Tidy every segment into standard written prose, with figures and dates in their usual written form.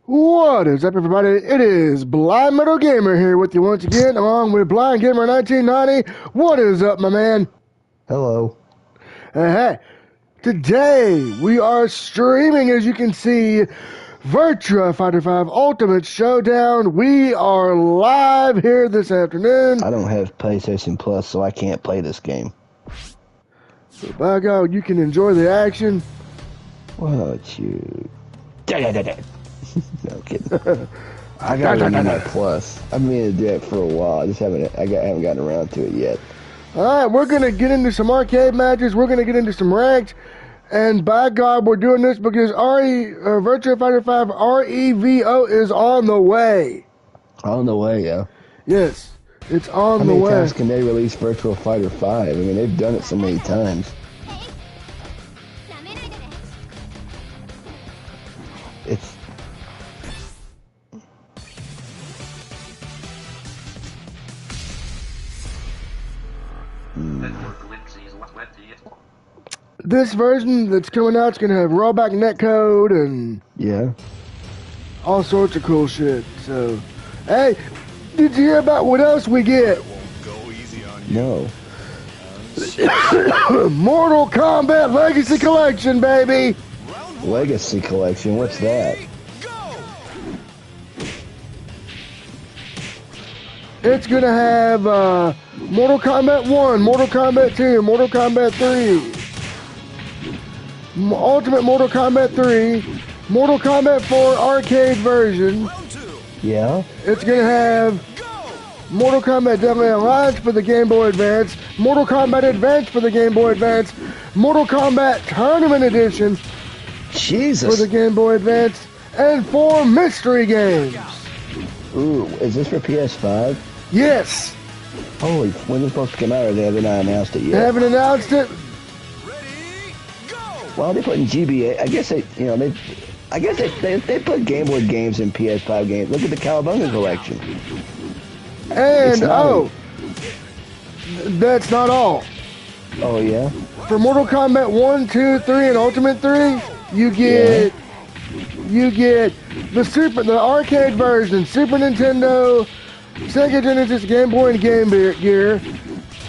What is up, everybody? It is Blind Metal Gamer here with you once again, along with Blind Gamer 1990. What is up, my man? Hello. Hey, today we are streaming, as you can see, Virtua Fighter 5 Ultimate Showdown. We are live here this afternoon. I don't have PlayStation Plus, so I can't play this game. So, by God, you can enjoy the action. What you? No kidding. I gotta renew my Plus. I've been meaning to do it for a while. I just haven't gotten around to it yet. All right, we're gonna get into some arcade matches. We're gonna get into some ranked, and by God, we're doing this because Virtua Fighter 5 REVO is on the way. On the way, yeah. Yes, it's on How the many way. times can they release Virtua Fighter 5? I mean, they've done it so many times. It's... This version that's coming out is gonna have rollback netcode and Yeah. all sorts of cool shit. So, hey, did you hear about what else we get? No. Mortal Kombat Legacy Collection, baby. Legacy Collection, what's that? It's gonna have Mortal Kombat 1, Mortal Kombat 2, Mortal Kombat 3, Ultimate Mortal Kombat 3, Mortal Kombat 4 arcade version. Yeah? It's gonna have Mortal Kombat Deadly Alliance for the Game Boy Advance, Mortal Kombat Advance for the Game Boy Advance, Mortal Kombat Tournament Edition Jesus. for the Game Boy Advance, and 4 mystery games. Ooh, is this for PS5? Yes. Holy, when is it supposed to come out, or they haven't announced it They yet? haven't announced it. Well, they put in GBA. I guess they put Game Boy games in PS5 games. Look at the Cowabunga collection. And that's not all. Oh yeah. For Mortal Kombat 1, 2, 3, and Ultimate 3, you get the arcade version, Super Nintendo, Sega Genesis, Game Boy, and Game Gear.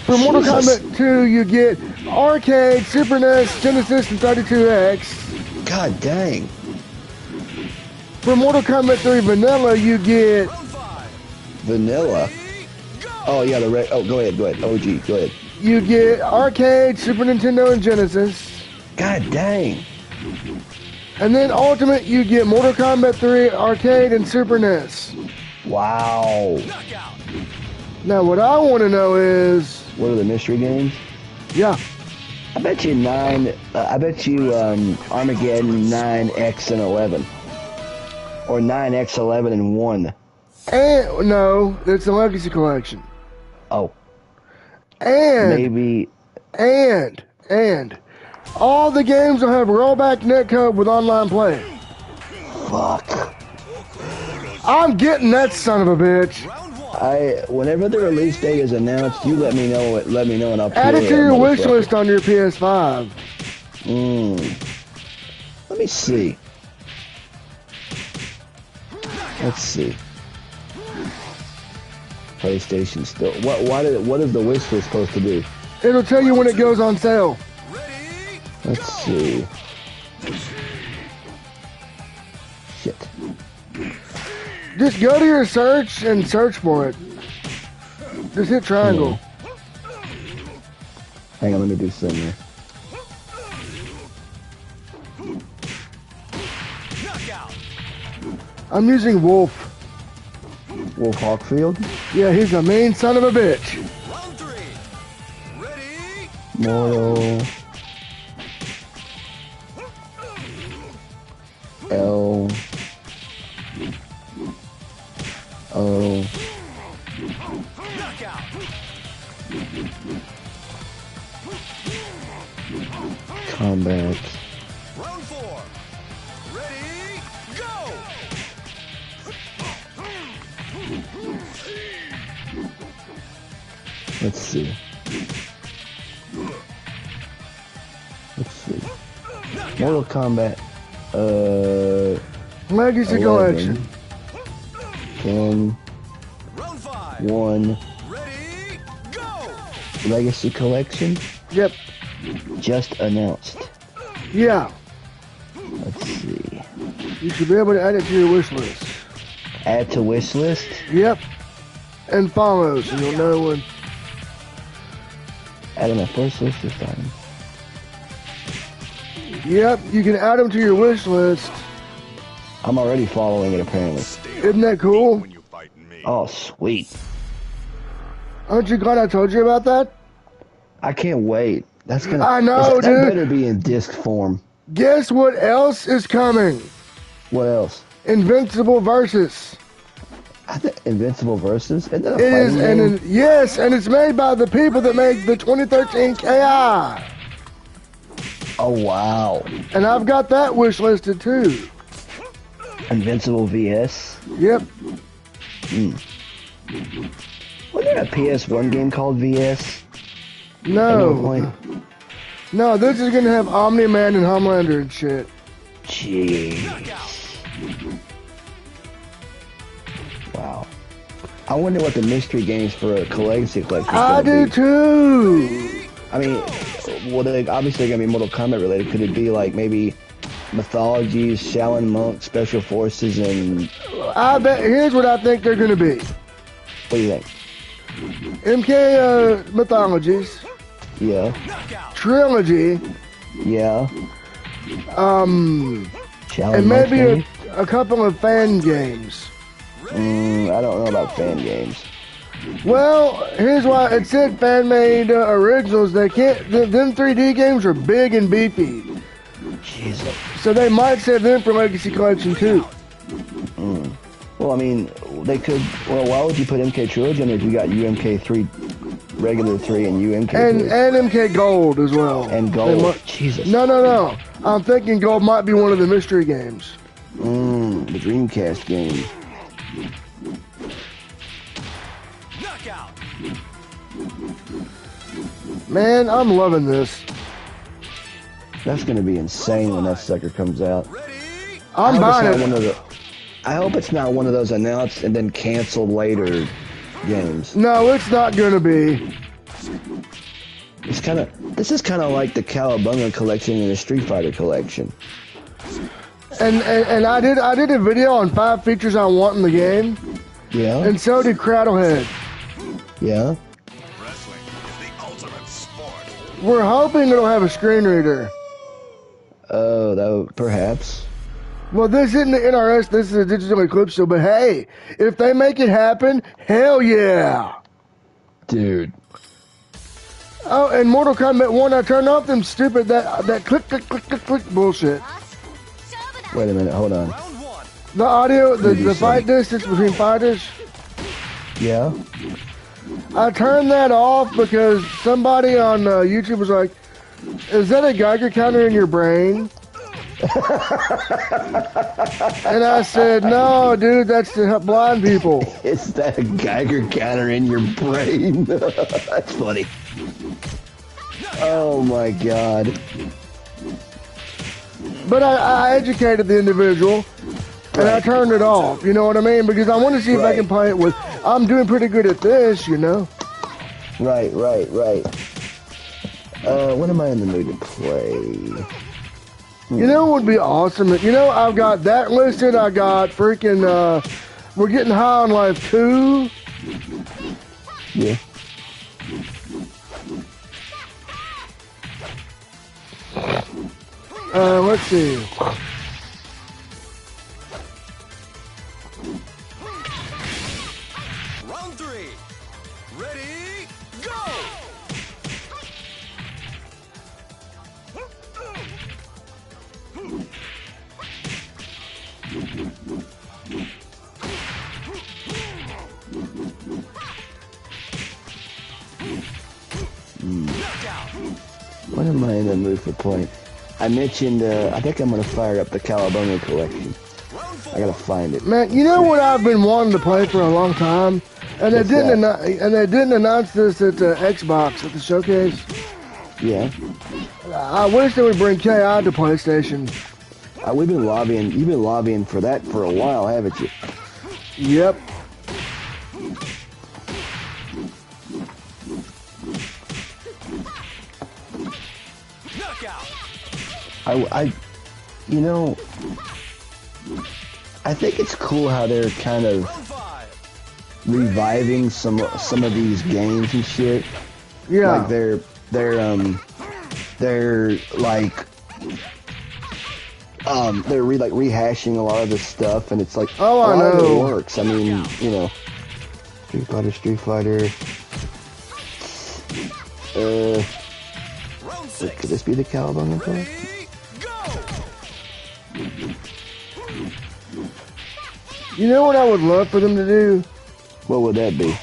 For Mortal Jesus. Kombat 2, you get arcade, Super NES, Genesis, and 32X. God dang. For Mortal Kombat 3 Vanilla, you get Vanilla. Oh yeah, the red. Oh, go ahead. OG, go ahead. you get arcade, Super Nintendo, and Genesis. God dang. And then Ultimate, you get Mortal Kombat 3, arcade, and Super NES. Wow. Now, what I want to know is, What are the mystery games? yeah, I bet you Armageddon 9X and 11, or 9X 11 and 1. and no, it's a Legacy Collection. Oh. And Maybe. and all the games will have rollback netcode with online play. Fuck. I'm getting that son of a bitch. Whenever the release date is announced, you let me know, and I'll Add it to pre-order your that wish motherfucker. list on your PS5. Let me see. Let's see. PlayStation still. What is the wish list supposed to do? It'll tell you when it goes on sale. Let's see. Shit. Just go to your search and search for it. Just hit triangle. Hang on, let me do something here. I'm using Wolf. Wolf Hawkfield? Yeah, he's a mean son of a bitch. Mortal. L. O. Combat. Round 4. Ready, go! Let's see. Let's see. Mortal Kombat. Legacy 11, Collection. 10, Round 5. 1. Ready, go! Legacy Collection Yep. just announced. Yeah. Let's see. You should be able to add it to your wish list. Add to wish list. Yep. And follow, so you'll know when. Add my first list this time. Yep, you can add them to your wish list. I'm already following it apparently. Isn't that cool? When you fighting me. Oh, sweet. Aren't you glad I told you about that? I can't wait. That's gonna. I know, that dude. better be in disc form. Guess what else is coming? What else? Invincible Versus. I think Invincible Versus. Isn't that a It is, fighting game? and yes, and it's made by the people that made the 2013 KI. Oh wow. And I've got that wish listed too. Invincible VS. Yep. Wasn't there a PS1 game called VS? At No. one point? No, this is gonna have Omni-Man and Homelander and shit. Jeez. Wow. I wonder what the mystery games for a Legacy Collection is I gonna do be. too. I mean, well, they obviously they're gonna be Mortal Kombat related. Could it be like maybe mythologies, Shaolin monks, special forces, and I bet. Here's what I think they're gonna be. what do you think? MK mythologies, Yeah, trilogy, yeah. and Shaolin maybe monks, a couple of fan games. I don't know about fan games. Well, here's why it said fan-made originals. They can't. Them 3D games are big and beefy, Jesus. so they might save them for Legacy Collection too. Well, I mean, they could. Well, why would you put MK Trilogy in if you got UMK3, regular 3, and UMK3? And MK Gold as well. And They Gold. might- Jesus. No. I'm thinking Gold might be one of the mystery games. The Dreamcast game. Knockout. Man, I'm loving this. That's gonna be insane when that sucker comes out. Ready, I'm I hope it's buying not one it. of the. I hope it's not one of those announced and then canceled later games. No, it's not gonna be. It's kind of. This is kind of like the Cowabunga collection and the Street Fighter collection. And I did a video on 5 features I want in the game, Yeah. and so did Cradlehead. Yeah. wrestling is the ultimate sport. We're hoping it'll have a screen reader. Oh, that perhaps. Well, this isn't the NRS, this is a digital Eclipse show, but hey, if they make it happen, hell yeah. Dude. Oh, and Mortal Kombat 1, I turned off them stupid, that click bullshit. Wait a minute. Hold on. Round 1. The audio, What did you the say? fight distance between fighters, Yeah. I turned that off because somebody on YouTube was like, is that a Geiger counter in your brain? And I said, no, dude, that's to help blind people. Is that a Geiger counter in your brain? That's funny. Oh my god. But I educated the individual, and I Right. turned it off, you know what I mean? Because I want to see if I Right. can play it with, I'm doing pretty good at this, you know? Right. What am I in the mood to play? You know what would be awesome? You know, I've got that listed, I got freaking, We're Getting High on Life 2. Yeah. Let's see. Round 3. Ready, go! Knockout. What am I in the mood for playing? I mentioned, I think I'm gonna fire up the Cowabunga collection. Round 4. I gotta find it. Man, you know what I've been wanting to play for a long time? And they What's didn't that? and they didn't announce this at Xbox at the showcase. Yeah. I wish they would bring KI to PlayStation. We've been lobbying. You've been lobbying for that for a while, haven't you? Yep. Knockout. You know, I think it's cool how they're kind of Round 5. reviving some of these games and shit. Yeah. Like they're like they're rehashing a lot of this stuff, and it's like Oh, a I lot of know. it works. I mean, you know, Street Fighter. Round 6. Could this be the Cowabunga player? Ready, go. You know what I would love for them to do? What would that be?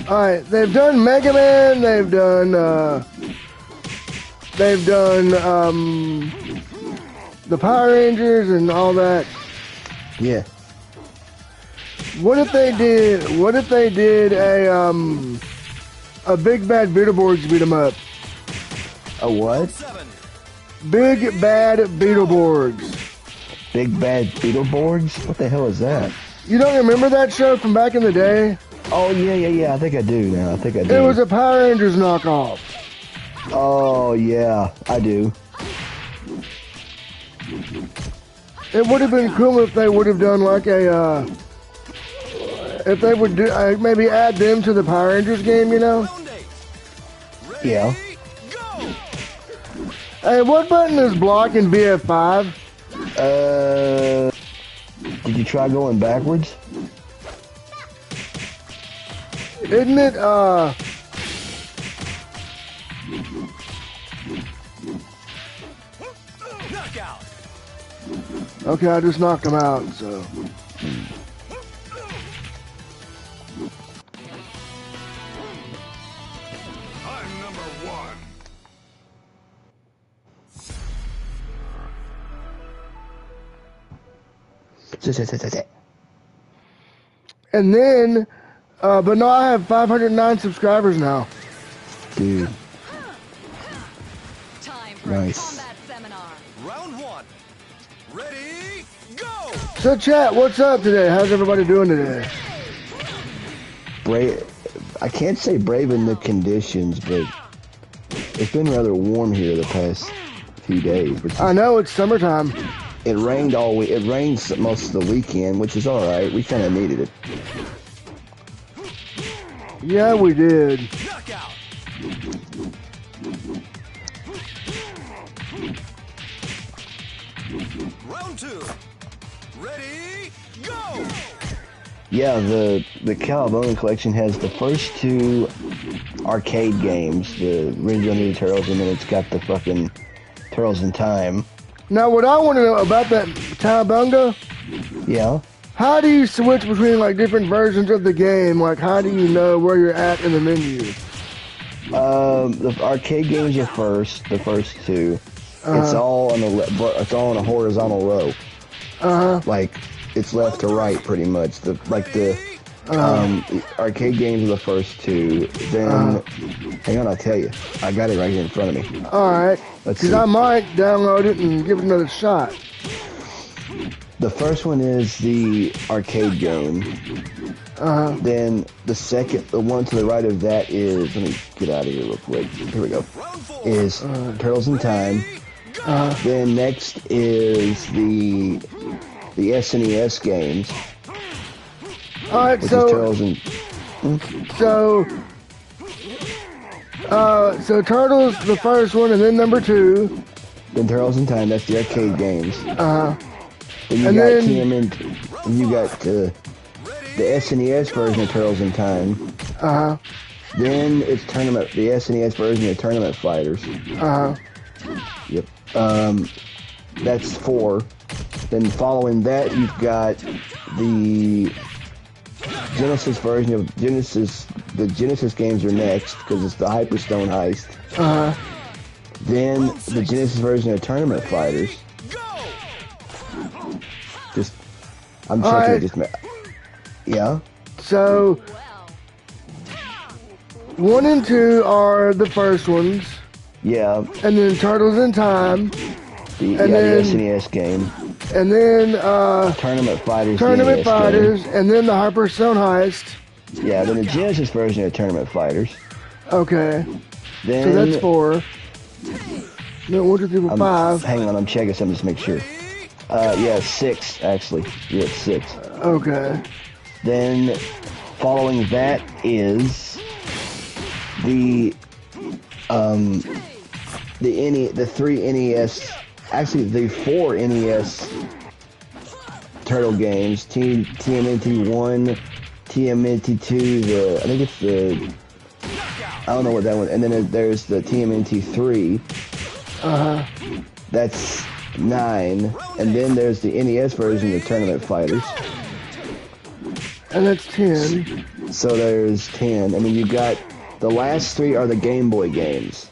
Alright, they've done Mega Man, they've done the Power Rangers and all that. Yeah. What if they did a Big Bad Beetleborgs beat 'em up? A what? 7. Big Bad Beetleborgs. Big Bad Beetleborgs? What the hell is that? You don't remember that show from back in the day? Oh, yeah. I think I do now. I think I do. It was a Power Rangers knockoff. Oh, yeah. I do. It would have been cool if they would have done like a, if they would do, maybe add them to the Power Rangers game, you know? Round 8. Ready, Yeah. go. Hey, what button is block in BF5? Did you try going backwards? Isn't it, Knockout. okay, I just knocked him out, so. I'm number 1. And then, but no, I have 509 subscribers now. Dude, Time for Nice. a combat seminar. Round 1. Ready, go. So chat, what's up today? How's everybody doing today? I can't say braving the conditions, but it's been rather warm here the past few days. Which I know it's summertime. it rained all week. It rained most of the weekend, which is all right. We kind of needed it. Yeah, we did. Knockout. Round 2. Ready, go. Yeah, the Cowabunga collection has the first 2 arcade games, the Ninja Ninja Turtles, and then it's got the fucking Turtles in Time. Now, what I want to know about that Cowabunga, Yeah. how do you switch between like different versions of the game? Like, how do you know where you're at in the menu? The arcade games are the first 2. It's all on it's all in a horizontal row. Like it's left to right, pretty much. The arcade games are the first 2. Then, hang on, I'll tell you. I got it right here in front of me. All right, Let's because see. I might download it and give it another shot. The first one is the arcade game. Then the one to the right of that is, let me get out of here real quick. Here we go. Round 4. Is Turtles in Time. Then next is the SNES games, All right, which is so Turtles in. so Turtles the first one, and then number 2. Then Turtles in Time. That's the arcade games. Then you And got then- you got the SNES version of Turtles in Time. Then it's the SNES version of Tournament Fighters. Yep. That's 4. Then following that, you've got the Genesis version of Genesis. The Genesis games are next because it's the Hyperstone Heist. Then the Genesis version of Tournament Fighters. I'm checking Alright. it just. Yeah. So 1 and 2 are the first ones, Yeah. and then Turtles in Time, The SNES game. And then Tournament Fighters. Tournament the Fighters, and then the Hyperstone Heist. Yeah, then the Genesis version of Tournament Fighters. Okay. Then, so that's 4. No, 1, 2, 3, 4, 5. Hang on, I'm checking something just to make sure. Yeah, 6 actually. Yeah, 6. Okay. Then following that is the 3 NES, actually the 4 NES Turtle games, TMNT 1, TMNT 2, I think it's the, I don't know what that one, and then there's the TMNT 3. That's 9, and then there's the NES version of Tournament Fighters. And that's 10. So there's 10, and then you got, the last 3 are the Game Boy games.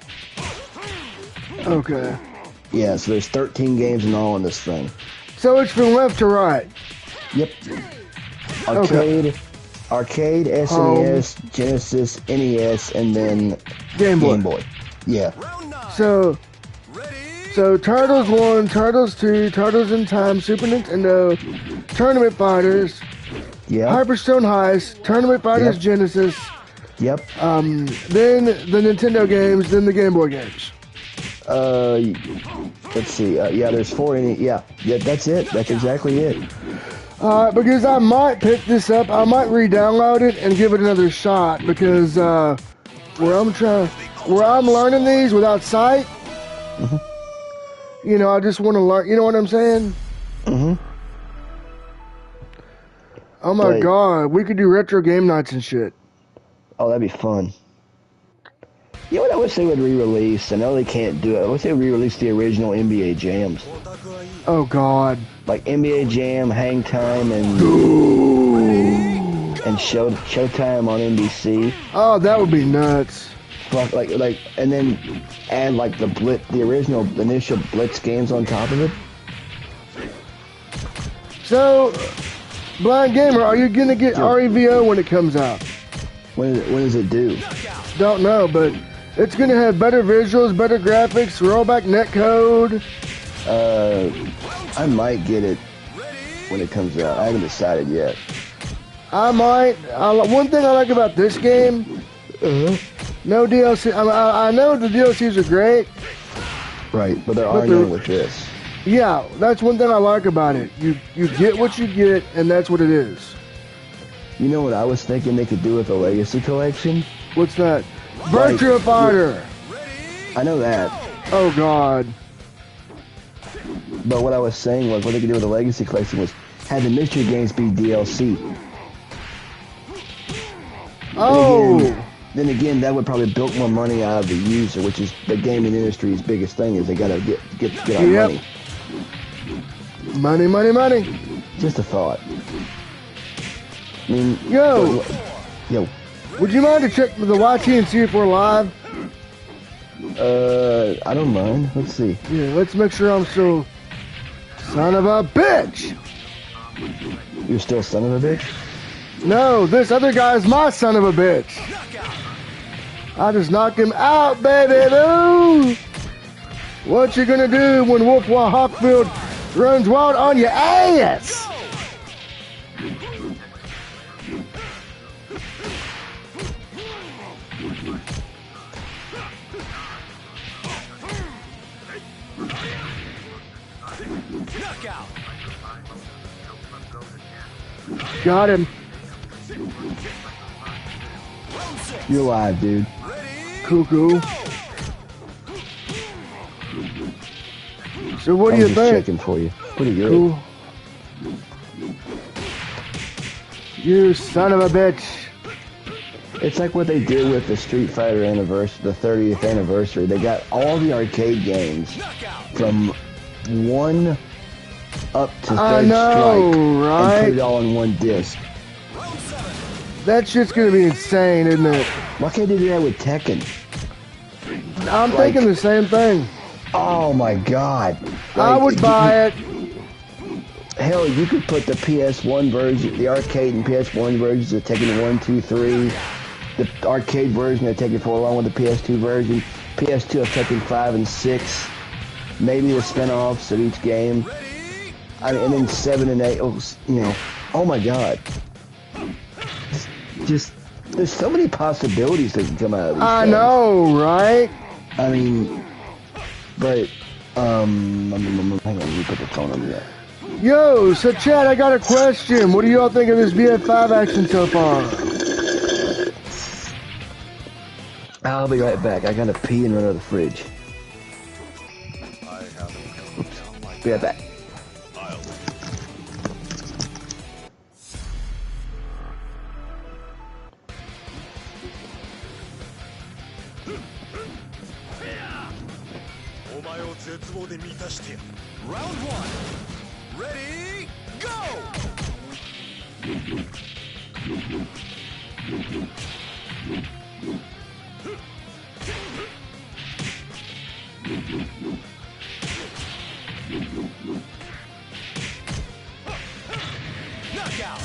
Okay. Yeah, so there's 13 games in all in this thing. So it's from left to right. Yep. Arcade, SNES, Genesis, NES, and then Game Boy. Yeah. So Turtles 1, Turtles 2, Turtles in Time, Super Nintendo, Tournament Fighters, Yep. Hyperstone Heist, Tournament Fighters Genesis. Yep. Then the Nintendo games, then the Game Boy games. Let's see. Yeah, there's 4 yeah, that's it. That's exactly it. Because I might pick this up, I might re-download it and give it another shot because where I'm learning these without sight, you know, I just want to learn. You know what I'm saying? Oh my God, we could do retro game nights and shit. Oh, that'd be fun. You know what I wish they would re-release? I know they can't do it. I wish they would re-release the original NBA Jams. Oh God. Like NBA Jam, Hang Time, and Showtime on NBC. Oh, that would be nuts. Fuck, like, and then add like the initial Blitz games on top of it. So, Blind Gamer, are you gonna get REVO when it comes out? When does it do? Don't know, but it's gonna have better visuals, better graphics, rollback netcode. I might get it when it comes out. I haven't decided yet. I might. One thing I like about this game, no DLC. I know the DLCs are great. Right, but there are none with this. Yeah, that's one thing I like about it. You get what you get, and that's what it is. You know what I was thinking they could do with the Legacy Collection? What's that? Virtua Fighter. I know that. Oh God. But what I was saying was what they could do with the Legacy Collection was have the mystery games be DLC. Oh. Then again, that would probably bilk more money out of the user, which is the gaming industry's biggest thing is they gotta get our money. Money, money, money. Just a thought. I mean, yo. Would you mind to check the YT and see if we're live? I don't mind. Let's see. Yeah, let's make sure I'm still son of a bitch. You're still son of a bitch? No, this other guy's my son of a bitch. I just knocked him out, baby. Boo. What you gonna do when Wolf Hawkfield runs wild on your ass? Got him. You're live, dude. Cuckoo. So what do you think? Checking for you. Pretty good. Cool. You son of a bitch. It's like what they did with the Street Fighter anniversary, the 30th anniversary. They got all the arcade games from 1 up to 3rd Strike right? and put it all in one disc. That shit's gonna be insane, isn't it? Why can't they do that with Tekken? I'm thinking the same thing. Oh my God! I would buy it. Hell, you could put the PS1 version, the arcade and PS1 versions of Tekken 1, 2, 3, the arcade version of Tekken 4 along with the PS2 version, PS2 of Tekken 5 and 6. maybe the spin-offs of each game. I mean, and then 7 and 8, you know, oh my god. Just, there's so many possibilities that can come out of these I things. know, right? I mean, but, hang on, let me put the phone on there. Yo, so Chad, I got a question. What do y'all think of this BF5 action so far? I'll be right back. I gotta pee and run out of the fridge. Be right back. Round 1. Ready, go! Knockout!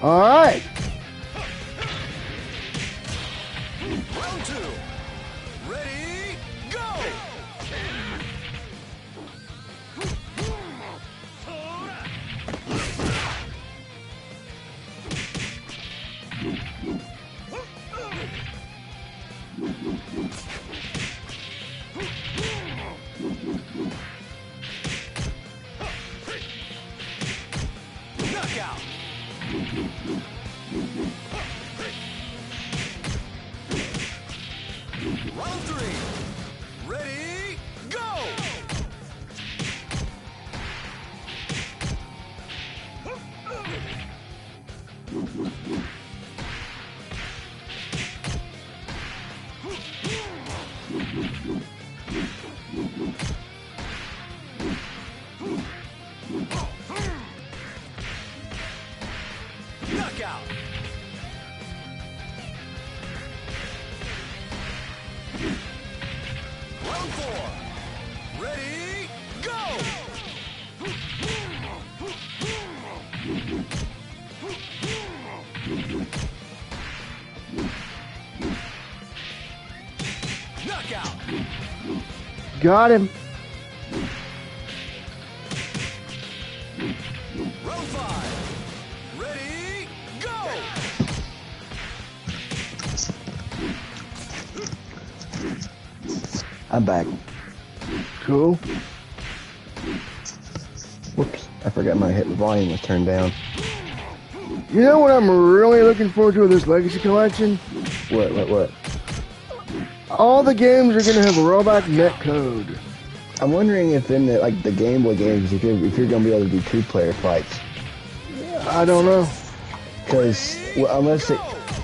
All right. Round 2. Ready, go! Knockout! Round 3. Ready, go! Knockout! Round 4. Ready, go! Knockout! Got him. Round 5. Ready, go! I'm back. Cool. Whoops. I forgot my volume was turned down. You know what I'm really looking forward to with this Legacy Collection? What? All the games are going to have a rollback net code. I'm wondering if in the, like, the Game Boy games, if you're going to be able to do 2-player fights. I don't know. Because, well, unless they...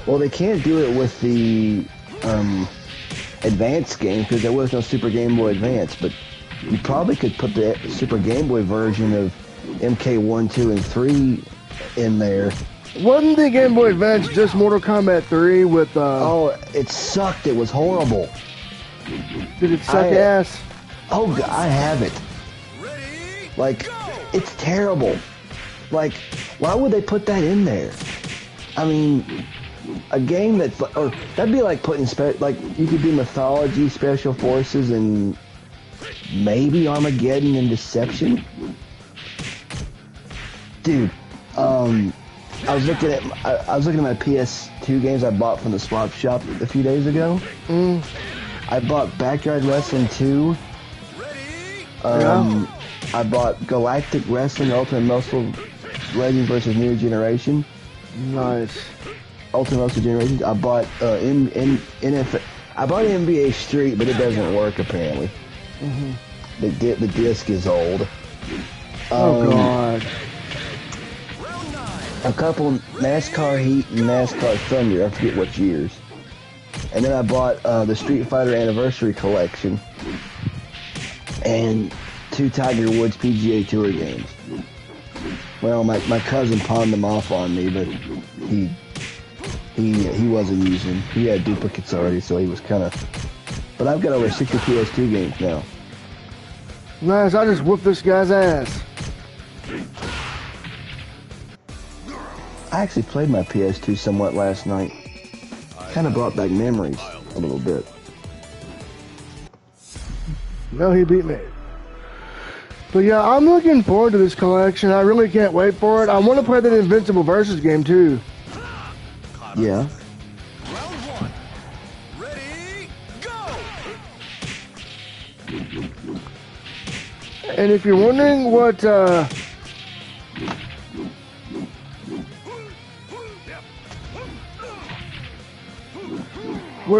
Well, they can't do it with the Advance game, because there was no Super Game Boy Advance, but you probably could put the Super Game Boy version of MK1, 2, and 3 in there. Wasn't the Game Boy Advance just Mortal Kombat 3 with, Oh, it sucked. It was horrible. Did it suck ass? Oh, God, I have it. Ready, Like, go! it's terrible. Like, why would they put that in there? I mean, a game that's, or that'd be like putting, like, you could do Mythology, Special Forces, and maybe Armageddon and Deception. Dude, I was looking at my PS2 games I bought from the swap shop a few days ago. I bought Backyard Wrestling 2. I bought Galactic Wrestling Ultimate Muscle Legends versus New Generation. Nice. Ultimate Muscle Generation. I bought I bought NBA Street, but it doesn't work apparently. The disc is old. Oh God. A couple NASCAR Heat and NASCAR Thunder. I forget what years. And then I bought the Street Fighter Anniversary Collection and 2 Tiger Woods PGA Tour games. Well, my cousin pawned them off on me, but he wasn't using. He had duplicates already, so he was kind of. But I've got over 60 PS2 games now. Nice. I just whooped this guy's ass. I actually played my PS2 somewhat last night. Kind of brought back memories a little bit. No, he beat me. But yeah, I'm looking forward to this collection. I really can't wait for it. I want to play that Invincible Versus game too. Yeah. Round one. Ready, go! And if you're wondering what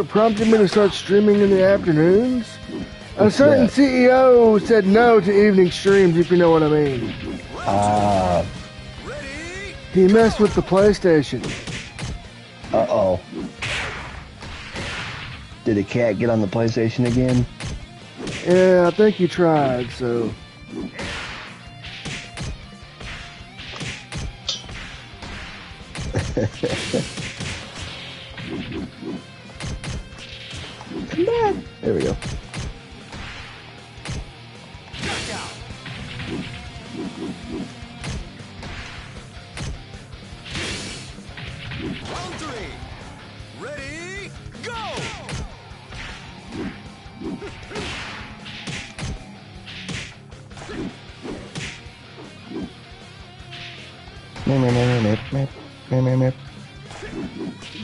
prompted me to start streaming in the afternoons, a certain CEO said no to evening streams, if you know what I mean. He messed with the PlayStation. Uh-oh. Did the cat get on the PlayStation again? Yeah, I think he tried, so... Come back. There we go. Round three. Ready, go!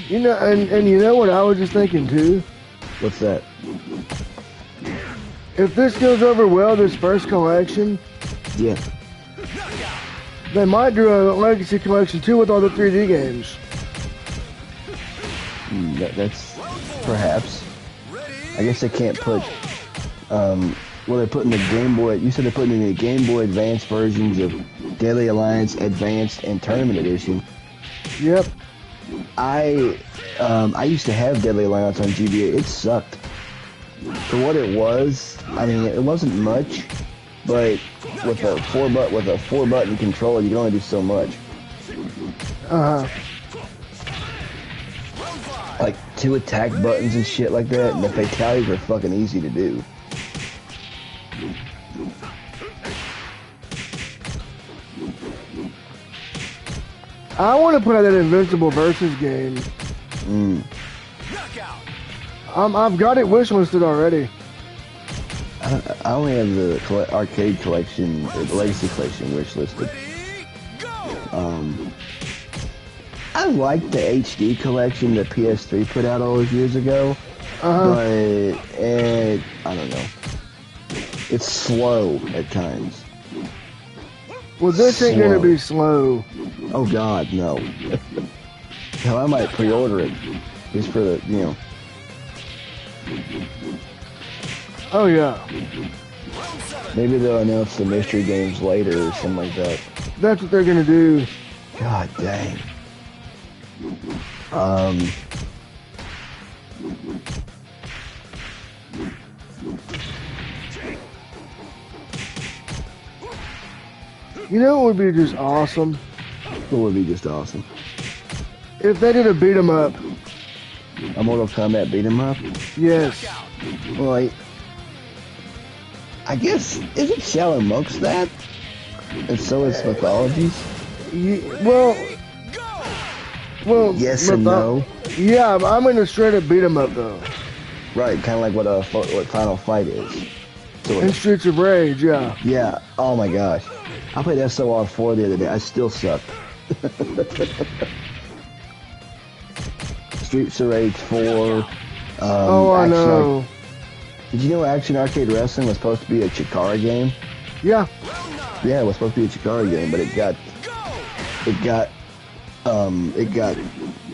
You know, and you know what I was just thinking too? What's that? If this goes over well, this first collection, Yeah. they might do a Legacy collection too with all the 3D games. That's perhaps. I guess they can't put, well, they're putting the Game Boy, you said they're putting in the Game Boy Advance versions of Deadly Alliance Advanced and Tournament Edition. Yep. I used to have Deadly Alliance on GBA. It sucked. For what it was, I mean, it wasn't much, but with a four button controller, you can only do so much. Like 2 attack buttons and shit like that, and the fatalities are fucking easy to do. I want to play that Invincible Versus game. I've got it wishlisted already. I only have the arcade collection, the Legacy collection wishlisted. I liked the HD collection that PS3 put out all those years ago, but I don't know. It's slow at times. Well, this ain't gonna be slow. Oh God, no. Hell, I might pre-order it just for the, you know. Oh yeah. Maybe they'll announce the mystery games later or something like that. That's what they're gonna do. God dang. You know what would be just awesome? It would be just awesome. If they did a beat 'em up. A Mortal Kombat beat 'em up? Yes. Well, I guess, isn't Shadow Monks that? And so is Mythologies? Well, yes and no. Yeah, I'm in a straight up beat 'em up though. Right, kind of like what Final Fight is. So In Streets of Rage, yeah. Yeah, oh my gosh. I played SOR4 the other day. I still sucked. Streets of Rage 4. I know. Did you know Action Arcade Wrestling was supposed to be a Chikara game? Yeah. Yeah, it was supposed to be a Chikara game, but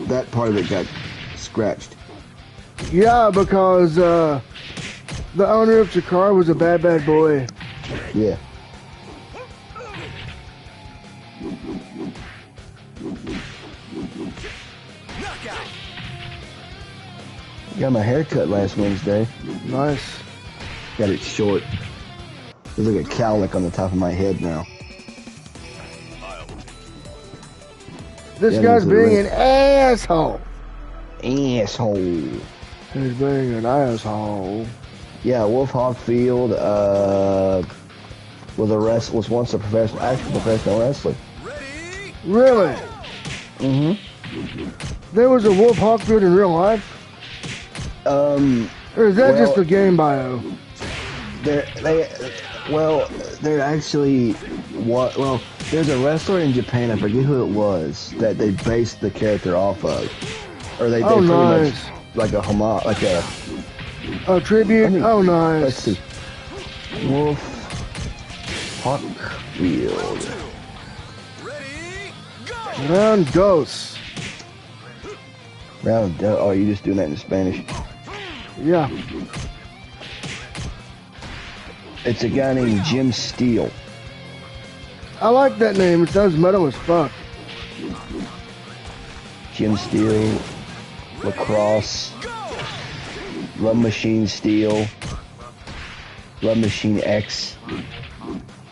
that part of it got scratched. Yeah, because the owner of Chikara was a bad boy. Yeah. Got my hair cut last Wednesday. Nice. Got it short. There's like a cowlick on the top of my head now. This guy's being an asshole. Asshole. He's being an asshole. Yeah, Wolf Hog Field was once a professional wrestler. Really? Mm-hmm. There was a Wolf Hawkfield in real life? Or is that just a game bio? They're actually what? Well, there's a wrestler in Japan. I forget who it was that they based the character off of, or they pretty much like a homage, like a tribute. Nice. Let's see, Wolf Hawkfield. Round dos. Oh, you just doing that in Spanish? Yeah. It's a guy named Jim Steele. I like that name. It sounds metal as fuck. Jim Steele, Lacrosse, Love Machine Steel, Love Machine X,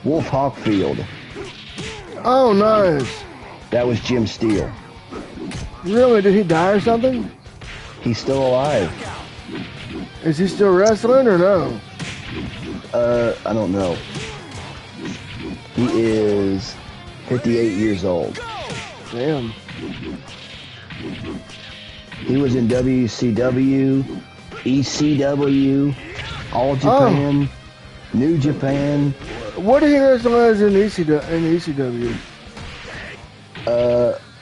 Wolf Hawkfield. Oh, nice. That was Jim Steele. Really? Did he die or something? He's still alive. Is he still wrestling or no? I don't know. He is 58 years old. Damn. He was in WCW, ECW, All Japan, New Japan. What did he wrestle as in ECW?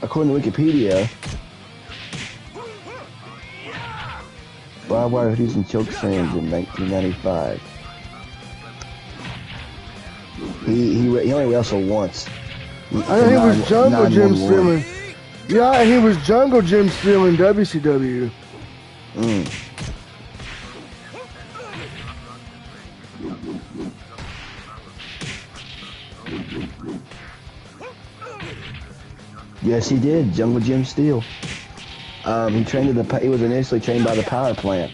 According to Wikipedia, barbed wire hoods and choke slams in 1995. He only wrestled once. I know he was Jungle Jim Steele. Yeah, he was Jungle Jim Steele in WCW. Yes, he did. Jungle Jim Steele. He was initially trained by the Power Plant.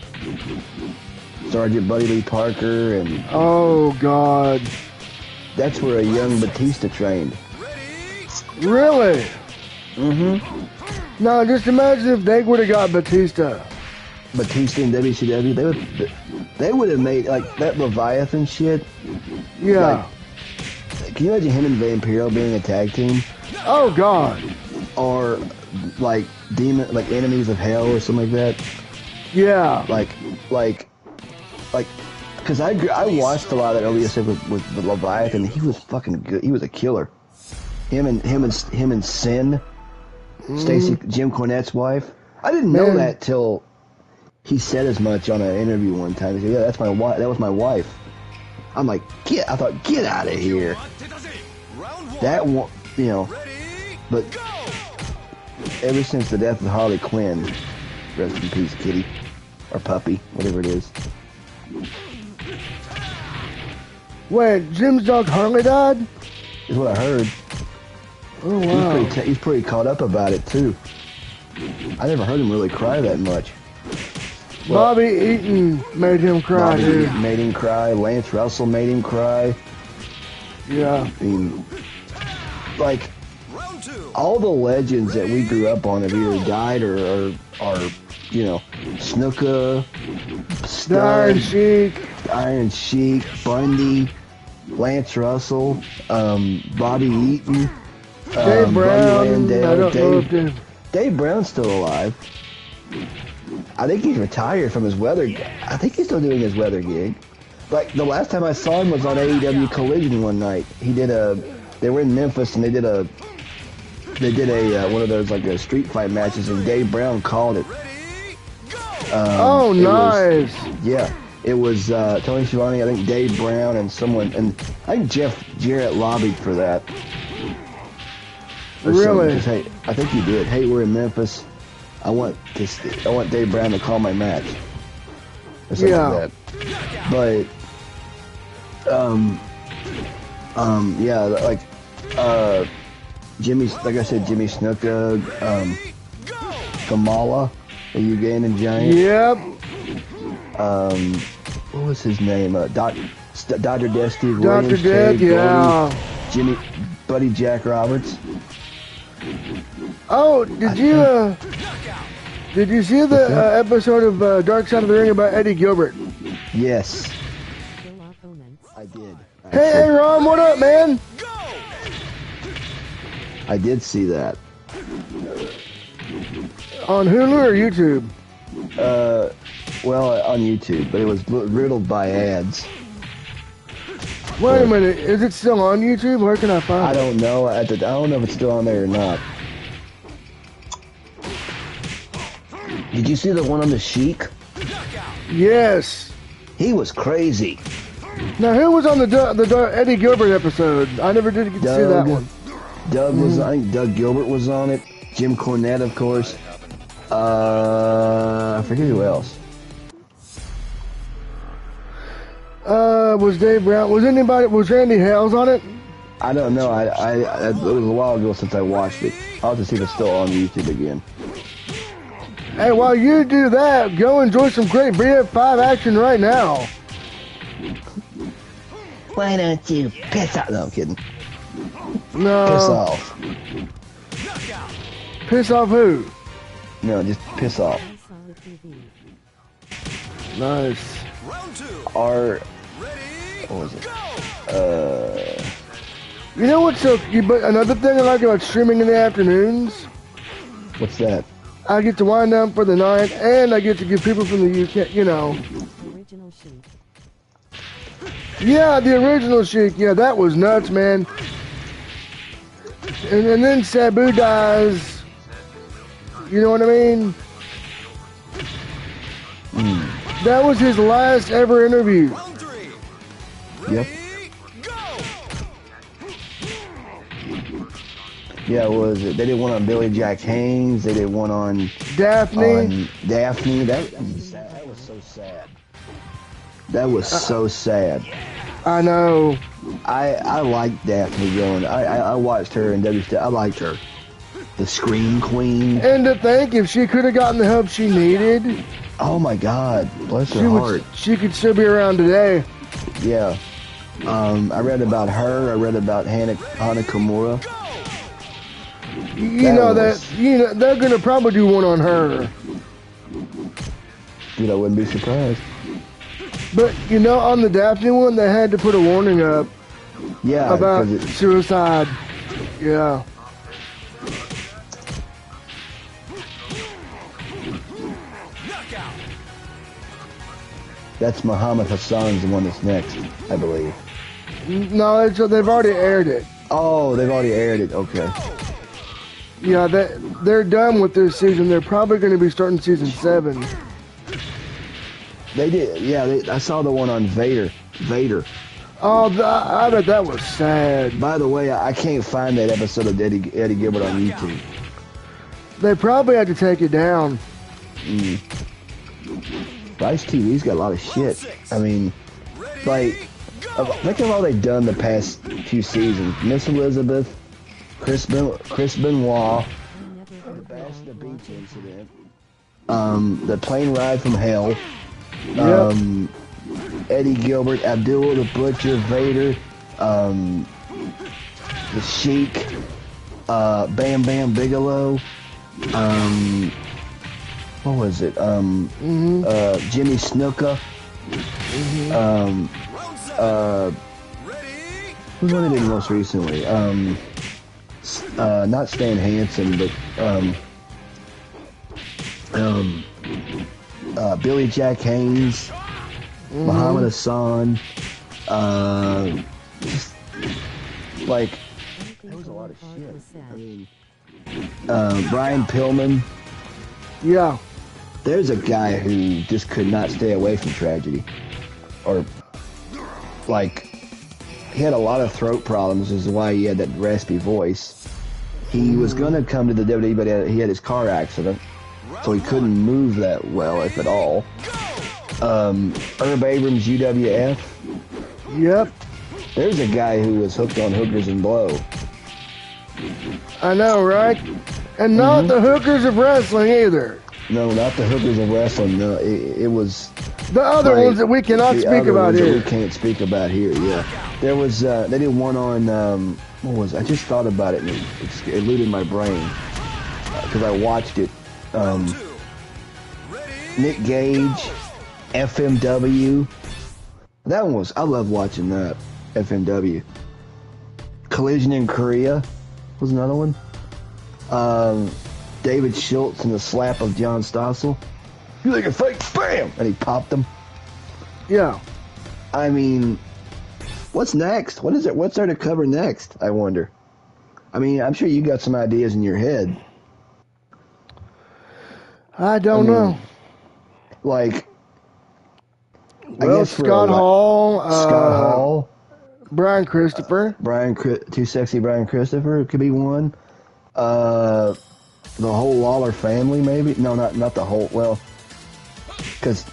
Sergeant Buddy Lee Parker and... Oh, God. That's where a young Batista trained. Really? Mm-hmm. Now, just imagine if they would have got Batista. Batista in WCW, they would have made, like, that Leviathan shit. Yeah. Like, can you imagine him and Vampiro being a tag team? Oh, God. Or, like, Enemies of Hell or something like that? Yeah. Like, because I watched a lot of that earlier stuff with the Leviathan. He was fucking good. He was a killer. Him and Sin, Stacy, Jim Cornette's wife. I didn't know that till he said as much on an interview one time. He said, "Yeah, that's my wife. That was my wife." I'm like, get out of here. That one, you know. But ever since the death of Harley Quinn, rest in peace, kitty or puppy, whatever it is. Wait, Jim's dog Harley died? Is what I heard. Oh, wow. He's pretty caught up about it, too. I never heard him really cry that much. Well, Bobby Eaton made him cry, dude. Made him cry. Lance Russell made him cry. Yeah. I mean, like, all the legends that we grew up on have either died or you know, Snuka, The Iron Sheik, Bundy, Lance Russell, Bobby Eaton, Dave Brown. Dave Brown's still alive. I think he's retired from his weather. I think he's still doing his weather gig. Like, the last time I saw him was on AEW Collision one night. They were in Memphis and they did a one of those like a street fight matches, and Dave Brown called it. Nice. It was Tony Schiavone, I think Dave Brown, and someone, and I think Jeff Jarrett lobbied for that. Really? Hey, I think he did. Hey, we're in Memphis. I want Dave Brown to call my match. Or something like that. But Jimmy, like I said, Jimmy Snuka, Kamala, a Ugandan giant. Yep. What was his name? Dr. Death, Steve Dr. Williams, Death, yeah. Jimmy, Buddy Jack Roberts. Oh, did you see the episode of Dark Side of the Ring about Eddie Gilbert? Yes. I did. Hey, Ron, what up, man? I did see that. On Hulu or YouTube? Well, on YouTube, but it was riddled by ads. Wait a minute, is it still on YouTube? Where can I find it? I don't know. I don't know if it's still on there or not. Did you see the one on the Sheik? Yes. He was crazy. Now, who was on the Eddie Gilbert episode? I never did get to see that one. Doug was. I think Doug Gilbert was on it. Jim Cornette, of course. I forget who else. Was Dave Brown? Was anybody? Was Randy Hales on it? I don't know. It was a while ago since I watched it. I'll have to see if it's still on YouTube again. Hey, while you do that, go enjoy some great BF5 action right now. Why don't you piss off? No, I'm kidding. No. Piss off. Piss off who? No, just piss off. Nice. What was it? You know what's but another thing I like about streaming in the afternoons? What's that? I get to wind down for the night, and I get to give people from the UK, you know. Yeah, the original Sheik. Yeah, that was nuts, man. And then Sabu dies. You know what I mean? That was his last ever interview. Yep. Yeah, what was it? They did one on Billy Jack Haynes. They did one on Daphne. That was so sad. That was so sad. I know. I liked Daphne going. I watched her in WC. I liked her. The Scream Queen. And to think if she could have gotten the help she needed. Oh my God. Bless her heart. She could still be around today. Yeah. I read about her. I read about Hana Kimura. You know they're gonna probably do one on her. Dude, I wouldn't be surprised. But you know, on the Daphne one, they had to put a warning up. Yeah. About suicide. Yeah. That's Muhammad Hassan's the one that's next, I believe. No, they've already aired it. Oh, they've already aired it. Okay. Yeah, they're done with this season. They're probably going to be starting season 7. They did. Yeah, I saw the one on Vader. Oh, I bet that was sad. By the way, I can't find that episode of Eddie Gilbert on YouTube. They probably had to take it down. Vice TV's got a lot of shit. I mean, like, look at all they've done the past few seasons. Miss Elizabeth, Chris Benoit, the Bash the Beach incident, the plane ride from hell, Eddie Gilbert, Abdullah the Butcher, Vader, the Sheik, Bam Bam Bigelow, what was it? Jimmy Snuka. Who won it most recently? Not Stan Hansen, but Billy Jack Haynes, Muhammad Hassan. Just like there was a lot of shit. I mean, Brian Pillman. Yeah. There's a guy who just could not stay away from tragedy. Or, like, he had a lot of throat problems, which is why he had that raspy voice. He was going to come to the WWE, but he had his car accident, so he couldn't move that well, if at all. Herb Abrams, UWF. Yep. There's a guy who was hooked on hookers and blow. I know, right? And not the hookers of wrestling either. No, not the hookers of wrestling. No, it was the other ones that we cannot speak about here. We can't speak about here. Yeah, there was. They did one on. What was? I just thought about it and it eluded my brain because I watched it. Nick Gage, FMW. That one was. I love watching that. FMW. Collision in Korea was another one. David Schultz and the slap of John Stossel. You think it's fake? Bam! And he popped him. Yeah. I mean, What's next? What is it? What's there to cover next? I wonder. I mean, I'm sure you got some ideas in your head. I don't know. Like, well, I guess Scott Hall. Scott Hall. Brian Christopher. Too Sexy Brian Christopher could be one. The whole Lawler family, maybe? No, not the whole. Well, because,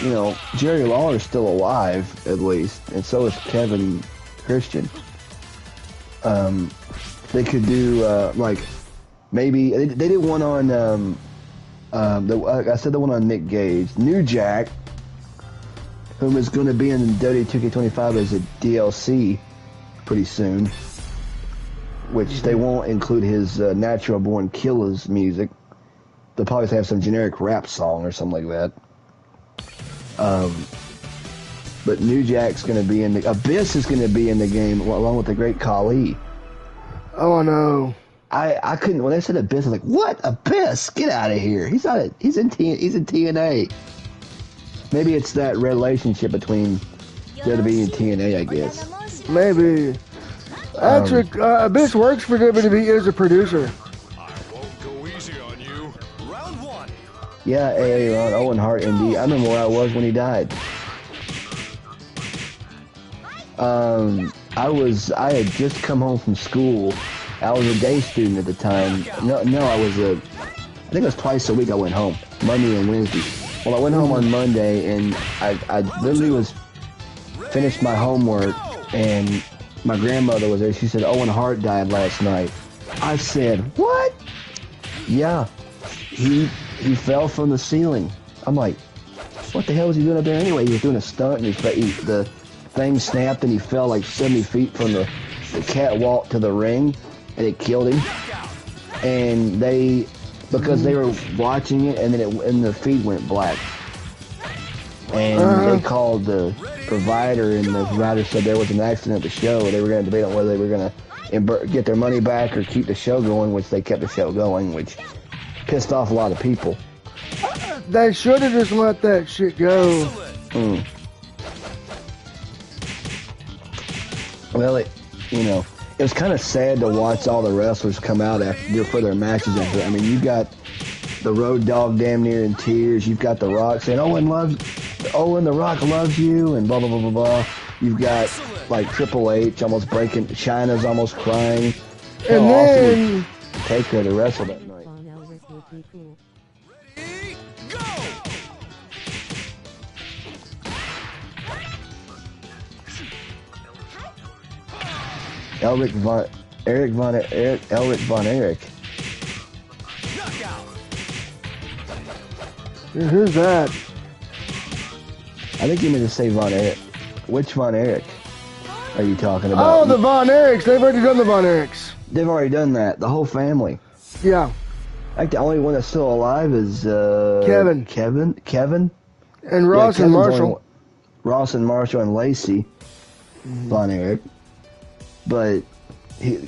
you know, Jerry Lawler's still alive, at least, and so is Kevin Christian. They could do, like, maybe, they did one on, I said the one on Nick Gage. New Jack, whom is going to be in WWE 2K25 as a DLC pretty soon, which they won't include his Natural Born Killers music. They'll probably have some generic rap song or something like that. But New Jack's going to be in the... Abyss is going to be in the game along with the great Khali. Oh, I know. I couldn't... When they said Abyss, I was like, what? Abyss? Get out of here. He's in TNA. Maybe it's that relationship between WWE and TNA, I guess. Maybe. Actually, Abyss works for WWE as a producer. I won't go easy on you. Round 1. Yeah, Ron, Owen Hart, ND. I remember where I was when he died. I had just come home from school. I was a day student at the time. No, I think it was twice a week I went home, Monday and Wednesday. Well, I went home on Monday, and I literally finished my homework, and my grandmother was there. She said, Owen Hart died last night. I said, what? Yeah, he fell from the ceiling. I'm like, what the hell was he doing up there anyway? He was doing a stunt, and the thing snapped, and he fell like 70 feet from the catwalk to the ring, and it killed him. And because they were watching it, and then the feed went black. And they called the provider, and the provider said there was an accident at the show. They were going to debate on whether they were going to get their money back or keep the show going, which they kept the show going, which pissed off a lot of people. They should have just let that shit go. Well, it was kind of sad to watch all the wrestlers come out for their matches. I mean, you got the Road Dogg damn near in tears. You've got The Rock saying, Owen, The Rock loves you, and blah, blah, blah, blah, blah. You've got, like, Triple H almost breaking, Chyna's almost crying. And then... Taker to wrestle that night. Elric Von Erich. Who's that? I think you meant to say Von Erich. Which Von Erich are you talking about? Oh, the Von Erichs. They've already done the Von Erichs. They've already done that. The whole family. Yeah. I think the only one that's still alive is Kevin. Kevin. And Ross and Marshall. Ross and Marshall and Lacey. Von Erich. But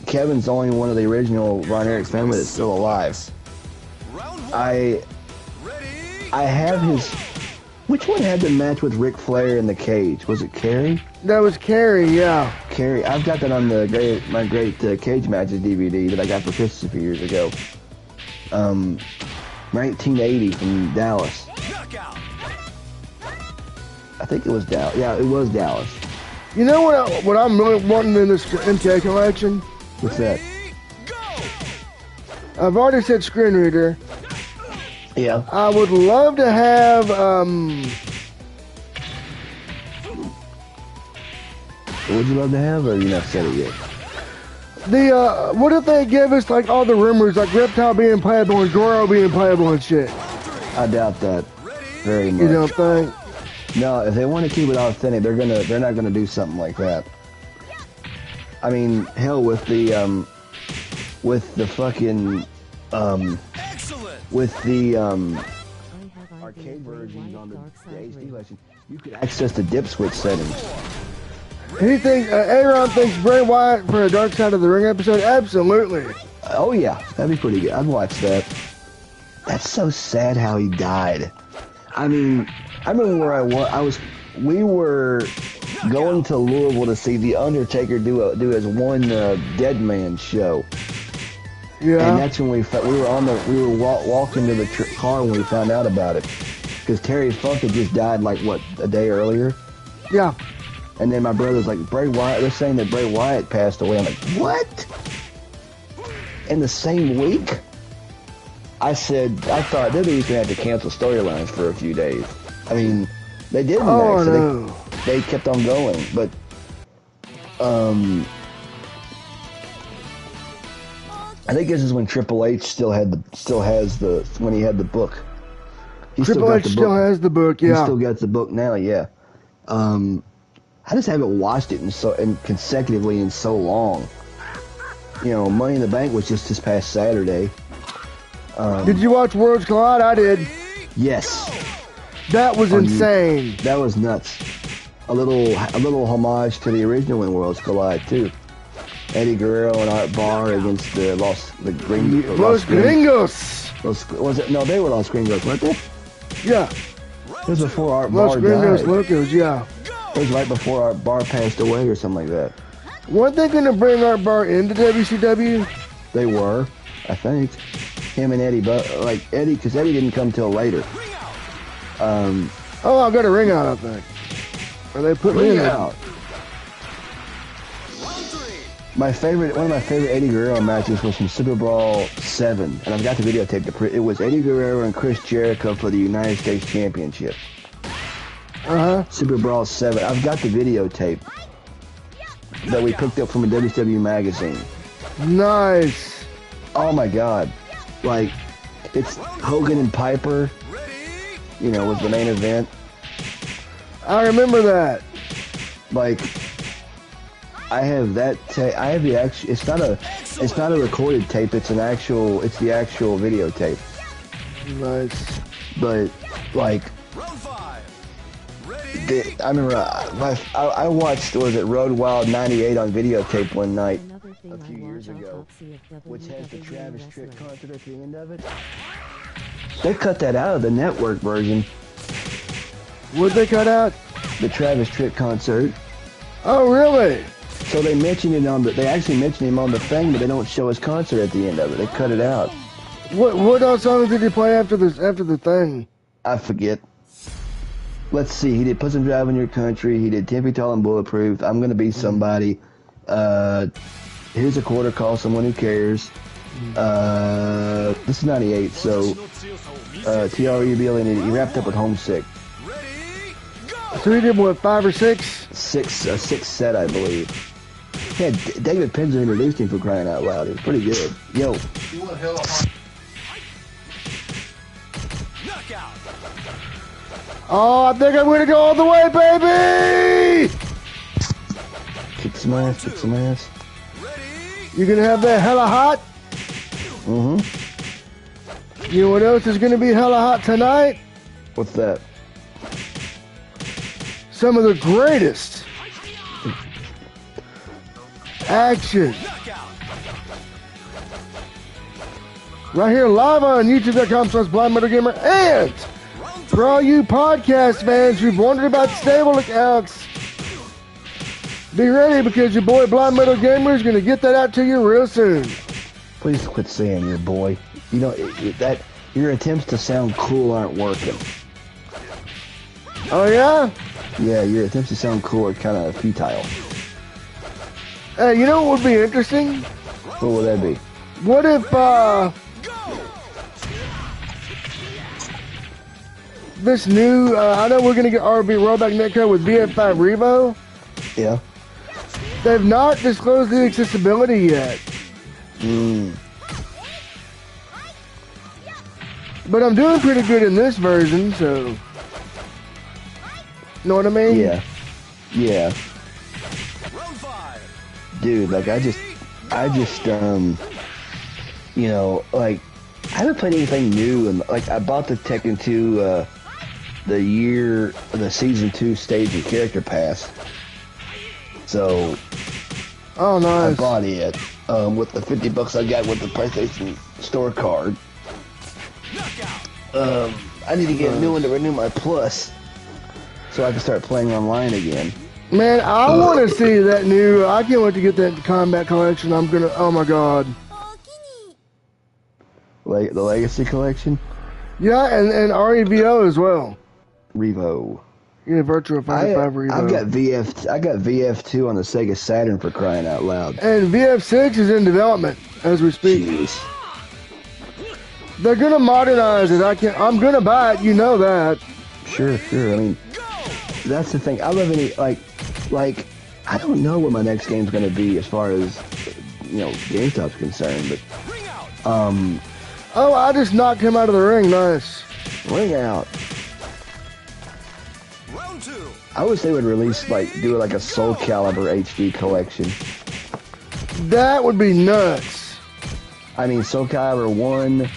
Kevin's the only one of the original Von Erich's family that's still alive. I have his... Which one had the match with Ric Flair in the cage? Was it Kerry? That was Kerry, yeah. Kerry. I've got that on my great Cage Matches DVD that I got for Christmas a few years ago. 1980 from Dallas. I think it was Dallas. Yeah, it was Dallas. You know what I'm really wanting in this MK collection? What's that? I've already said screen reader. Yeah. I would love to have, Would you love to have, or you not said it yet? What if they give us, like, all the rumors, like Reptile being playable and Goro being playable and shit? I doubt that very much. You don't think? No, if they want to keep it authentic, they're not gonna do something like that. I mean, hell, with the fucking with the arcade versions on the HD version, you could access the dip switch settings. He thinks Aaron thinks Bray Wyatt for a Dark Side of the Ring episode. Absolutely. Oh yeah, that'd be pretty good. I'd watch that. That's so sad how he died. I mean, I remember where I was. We were going to Louisville to see the Undertaker do his one Dead Man show. Yeah. And that's when we were walking to the car when we found out about it, because Terry Funk had just died like what, a day earlier. Yeah. And then my brother's like, Bray Wyatt. They're saying that Bray Wyatt passed away. I'm like, what? In the same week? I thought WWE was gonna have to cancel storylines for a few days. I mean, they didn't. Oh, actually. no. They kept on going, but I think this is when Triple H still has when he had the book. Triple H still has the book, yeah. He still got the book now, yeah. I just haven't watched it in consecutively in so long. You know, Money in the Bank was just this past Saturday. Did you watch Worlds Collide? I did. Yes. That was insane. That was nuts. A little homage to the original in Worlds Collide too. Eddie Guerrero and Art Barr against the Los Gringos. Was it? No, they were Los Gringos, weren't they? Yeah. It was before Art Los Barr Gringos died. Locos, yeah. It was right before Art Barr passed away or something like that. Weren't they going to bring Art Barr into WCW? They were, I think. Him and Eddie, but Eddie, because Eddie didn't come till later. Oh, I got a ring out, I think. Or they put me in out. One of my favorite Eddie Guerrero matches was from Super Brawl 7, and I've got the videotape. It was Eddie Guerrero and Chris Jericho for the United States Championship. Super Brawl 7. I've got the videotape that we picked up from a WCW magazine. Nice. Oh my God. Like, it's Hogan and Piper, you know, was the main event. I remember that. Like, I have that I have the actual, it's not a recorded tape, it's the actual videotape. Nice. But, like, I remember I watched, was it Road Wild 98 on videotape one night a few years ago, which has the Travis Tritt concert at the end of it. They cut that out of the network version. What'd they cut out? The Travis Tritt concert. Oh, really? So they mentioned it they actually mentioned him on the thing, but they don't show his concert at the end of it. They cut it out. What songs did he play after the thing? I forget. Let's see. He did Put Some Drive in Your Country. He did 10 Feet Tall and Bulletproof. I'm Gonna Be Somebody. Here's a Quarter Call, Someone Who Cares. This is 98, so TRUBL, and he wrapped up with Homesick. So he did what, 5 or 6? A six set, I believe. Yeah, David Penzer introduced him, for crying out loud. It was pretty good. Yo. Oh, I think I'm gonna go all the way, baby! Kick some ass, kick some ass. You gonna have that hella hot? Mm-hmm. You know what else is gonna be hella hot tonight? What's that? Some of the greatest action right here live on youtube.com/blindmetalgamer, and for all you podcast fans who've wondered about stable accounts, be ready, because your boy Blind Metal Gamer is going to get that out to you real soon. Please quit saying your boy. You know that your attempts to sound cool aren't working. Oh yeah? Yeah, your attempts to sound cool are kind of futile. Hey, you know what would be interesting? What would that be? What if, this new, I know we're going to get RB rollback netcode with BF5 Revo. Yeah. They've not disclosed the accessibility yet. But I'm doing pretty good in this version, so... Know what I mean? Yeah. Yeah. Dude, like, I just, you know, like, I haven't played anything new, and, like, I bought the Tekken 2, the Season 2 Stage and Character Pass. So... Oh, nice. I bought it, with the $50 I got with the PlayStation Store card. I need to get a new one to renew my Plus, so I can start playing online again. Man, I want to see that new. I can't wait to get that combat collection. I'm gonna. Oh my god. Like the Legacy Collection. Yeah, and REVO as well. Revo. Yeah, Virtua Fighter 5 Revo. I got VF2 on the Sega Saturn for crying out loud. And VF6 is in development as we speak. Jeez. They're gonna modernize it. I'm gonna buy it. You know that. Sure. I mean, that's the thing. I love any like I don't know what my next game's gonna be as far as GameStop's concerned, but Oh, I just knocked him out of the ring. Nice. Ring out. Round 2. I wish they would release do a Soul Calibur HD collection. That would be nuts. I mean, Soul Calibur 1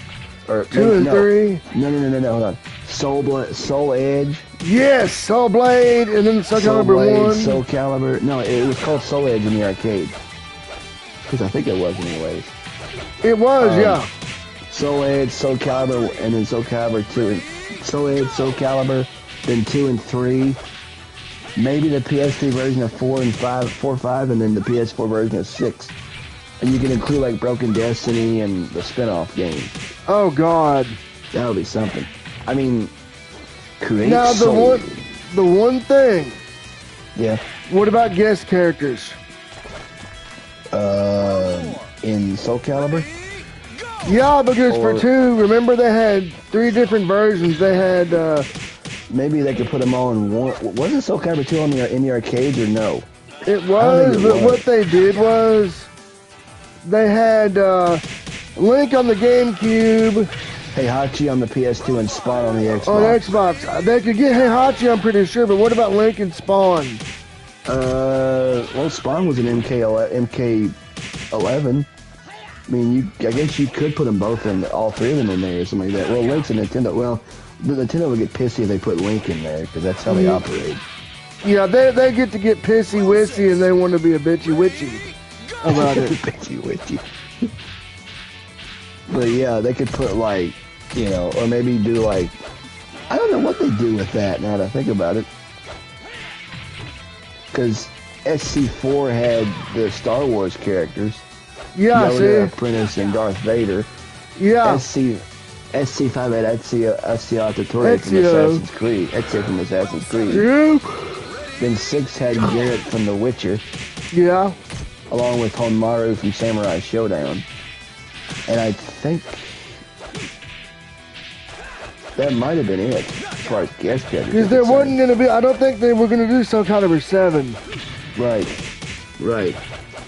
or 2 and 3. No. Hold on. Soul Edge. Yes, Soul Blade, and then Soul Calibur 1. Soul Calibur. No, it was called Soul Edge in the arcade. Because I think it was, anyways. It was, yeah. Soul Edge, Soul Calibur, and then Soul Calibur 2. And Soul Edge, Soul Calibur, then 2 and 3. Maybe the PS3 version of 4 and 5, and then the PS4 version of 6. And you can include Broken Destiny and the spin-off game. Oh God. That would be something. I mean, create now Soul. the one thing. Yeah. What about guest characters? In Soul Calibur? Yeah, because for 2, remember they had 3 different versions. They had maybe they could put them all in one. Wasn't Soul Calibur 2 in the arcades or no? It was, but what they did was they had Link on the GameCube. Heihachi on the PS2 and Spawn on the Xbox. On Xbox. They could get Heihachi, I'm pretty sure, but what about Link and Spawn? Well, Spawn was an MK11. I mean, I guess you could put them both in, all 3 of them in there or something like that. Well, Link's a Nintendo. Well, the Nintendo would get pissy if they put Link in there, because that's how they operate. Yeah, they get to get pissy-wissy, and they want to be a bitchy-witchy about it. Bitchy-witchy. But yeah, they could put or maybe do I don't know what they do with that now that I think about it. Because SC4 had the Star Wars characters. Yeah, Yoda, Apprentice, and Darth Vader. Yeah. SC5 had Ezio Auditore from Assassin's Creed. Ezio from Assassin's Creed. Yeah. Then 6 had Garrett from The Witcher. Yeah. Along with Honmaru from Samurai Showdown. And I think that might have been it as far as guest characters. Because there wasn't going to be, I don't think they were going to do Soul Calibur 7. Right.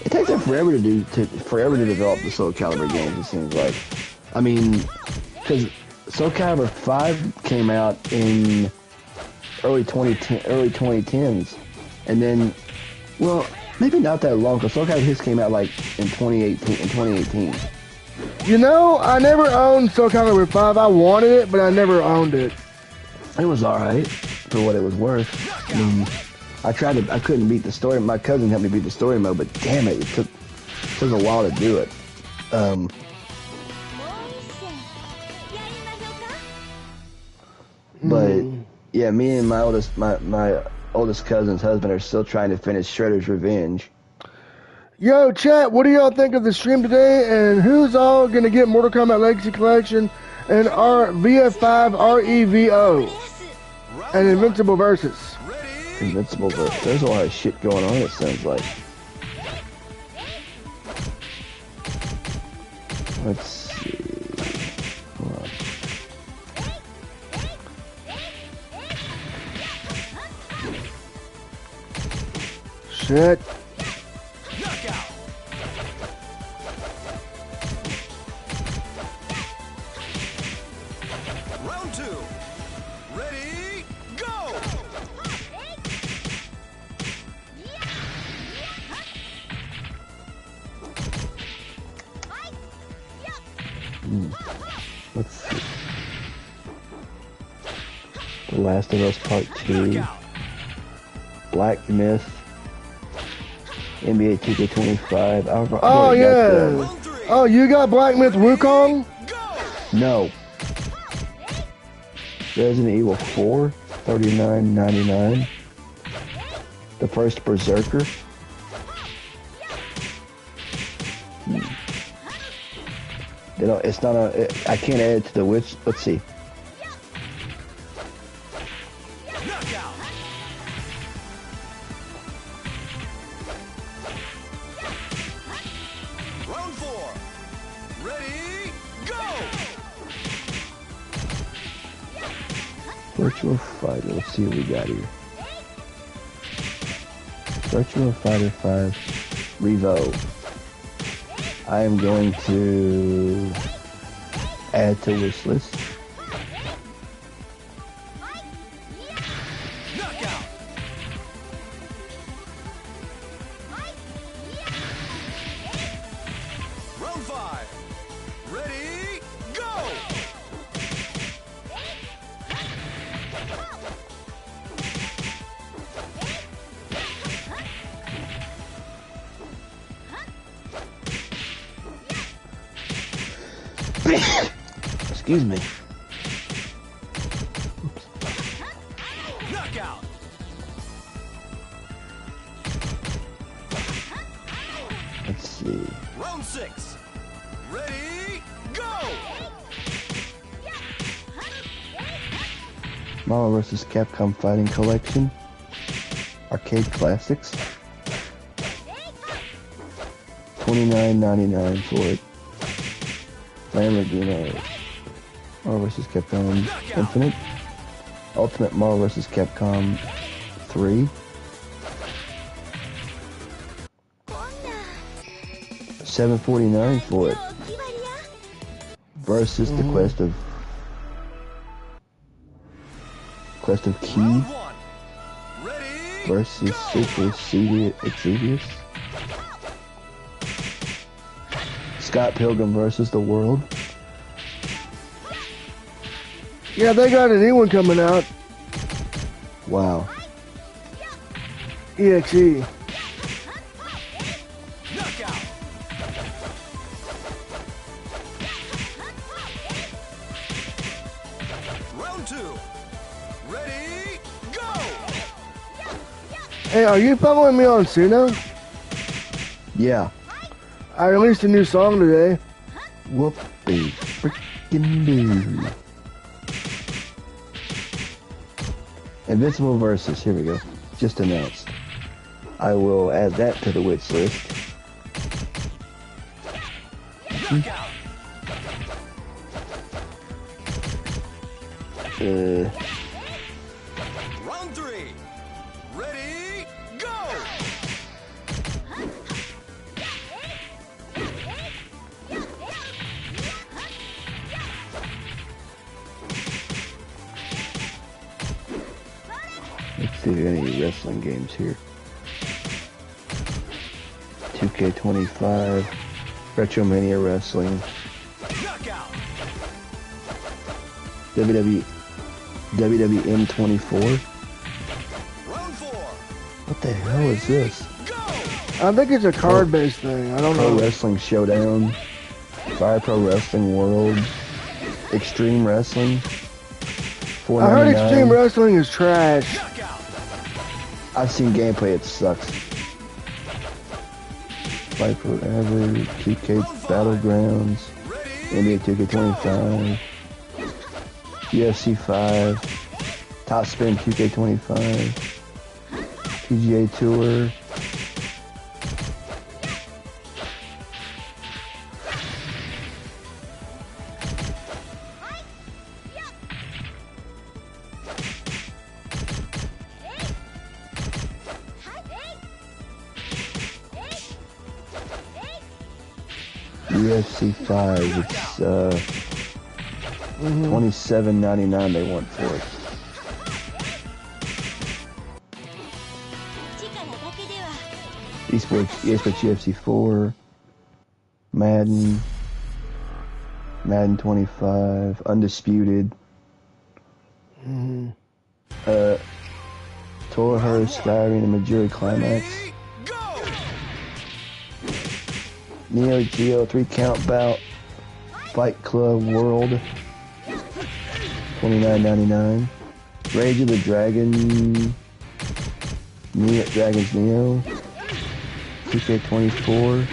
It takes them forever to develop the Soul Calibur games, it seems like. I mean, because Soul Calibur 5 came out in early 2010s. And then, well, maybe not that long, because Soul Calibur 6 came out in 2018. You know, I never owned Soul Calibur 5. I wanted it, but I never owned it. It was alright for what it was worth. I mean, I couldn't beat the story. My cousin helped me beat the story mode, but damn it, it took a while to do it. But yeah, me and my oldest cousin's husband are still trying to finish Shredder's Revenge. Yo, chat, what do y'all think of the stream today? And who's all going to get Mortal Kombat Legacy Collection and our VF5 REVO and Invincible Versus? Invincible Versus. There's a lot of shit going on, it sounds like. Let's see. Hold on. Shit. Round 2. Ready, go! Let's see. The Last of Us Part 2. Black Myth. NBA 2K25. Oh, yeah. Oh, you got Black Myth Wukong? No. Resident Evil 4, $39.99. The first Berserker. They don't, it's not a, I can't add it to the which, let's see. Knockout. Round 4. Ready, go! Virtua Fighter, let's see what we got here. Virtua Fighter 5 Revo. I am going to add to wish list. Knockout. Round 5. Ready, go! Excuse me. Knockout. Let's see. Round 6. Ready, go! Marvel vs. Capcom Fighting Collection. Arcade Classics. $29.99 for it. Lamborghini. Marvel vs. Capcom Infinite. Ultimate Marvel vs. Capcom 3. $7.49 for it. Versus the Quest of Key Round 1. Ready, versus Super Exvius. Scott Pilgrim versus the World. Yeah, they got a new one coming out. Wow. EXE. knockout. Round 2. Ready, go! Hey, are you following me on Suno? Yeah. I released a new song today. Whoopie freaking do. Invincible versus. Here we go. Just announced. I will add that to the wish list. Knockout. Round 3. Ready, go! Let's see if there are any wrestling games here. 2K25, Retromania Wrestling, Knockout. WWM 24. Round 4. What the hell is this? Go! I think it's a card-based thing. I don't Pro know. Wrestling Showdown, Fire Pro Wrestling World, Extreme Wrestling. I heard $4.99. Extreme Wrestling is trash. Knockout. I've seen gameplay, it sucks. Fight Forever, 2K Battlegrounds, Ready, NBA 2K25, UFC 5, Top Spin 2K25, PGA Tour. UFC 5, it's $27.99 they want for it. Esports UFC 4, Madden 25, Undisputed, Torher, Skyrim, and Majuri Climax, ready, go! Neo Geo 3 Count Bout, Fight Club World, $29.99, Rage of the Dragon, Dragons Neo. 2K24.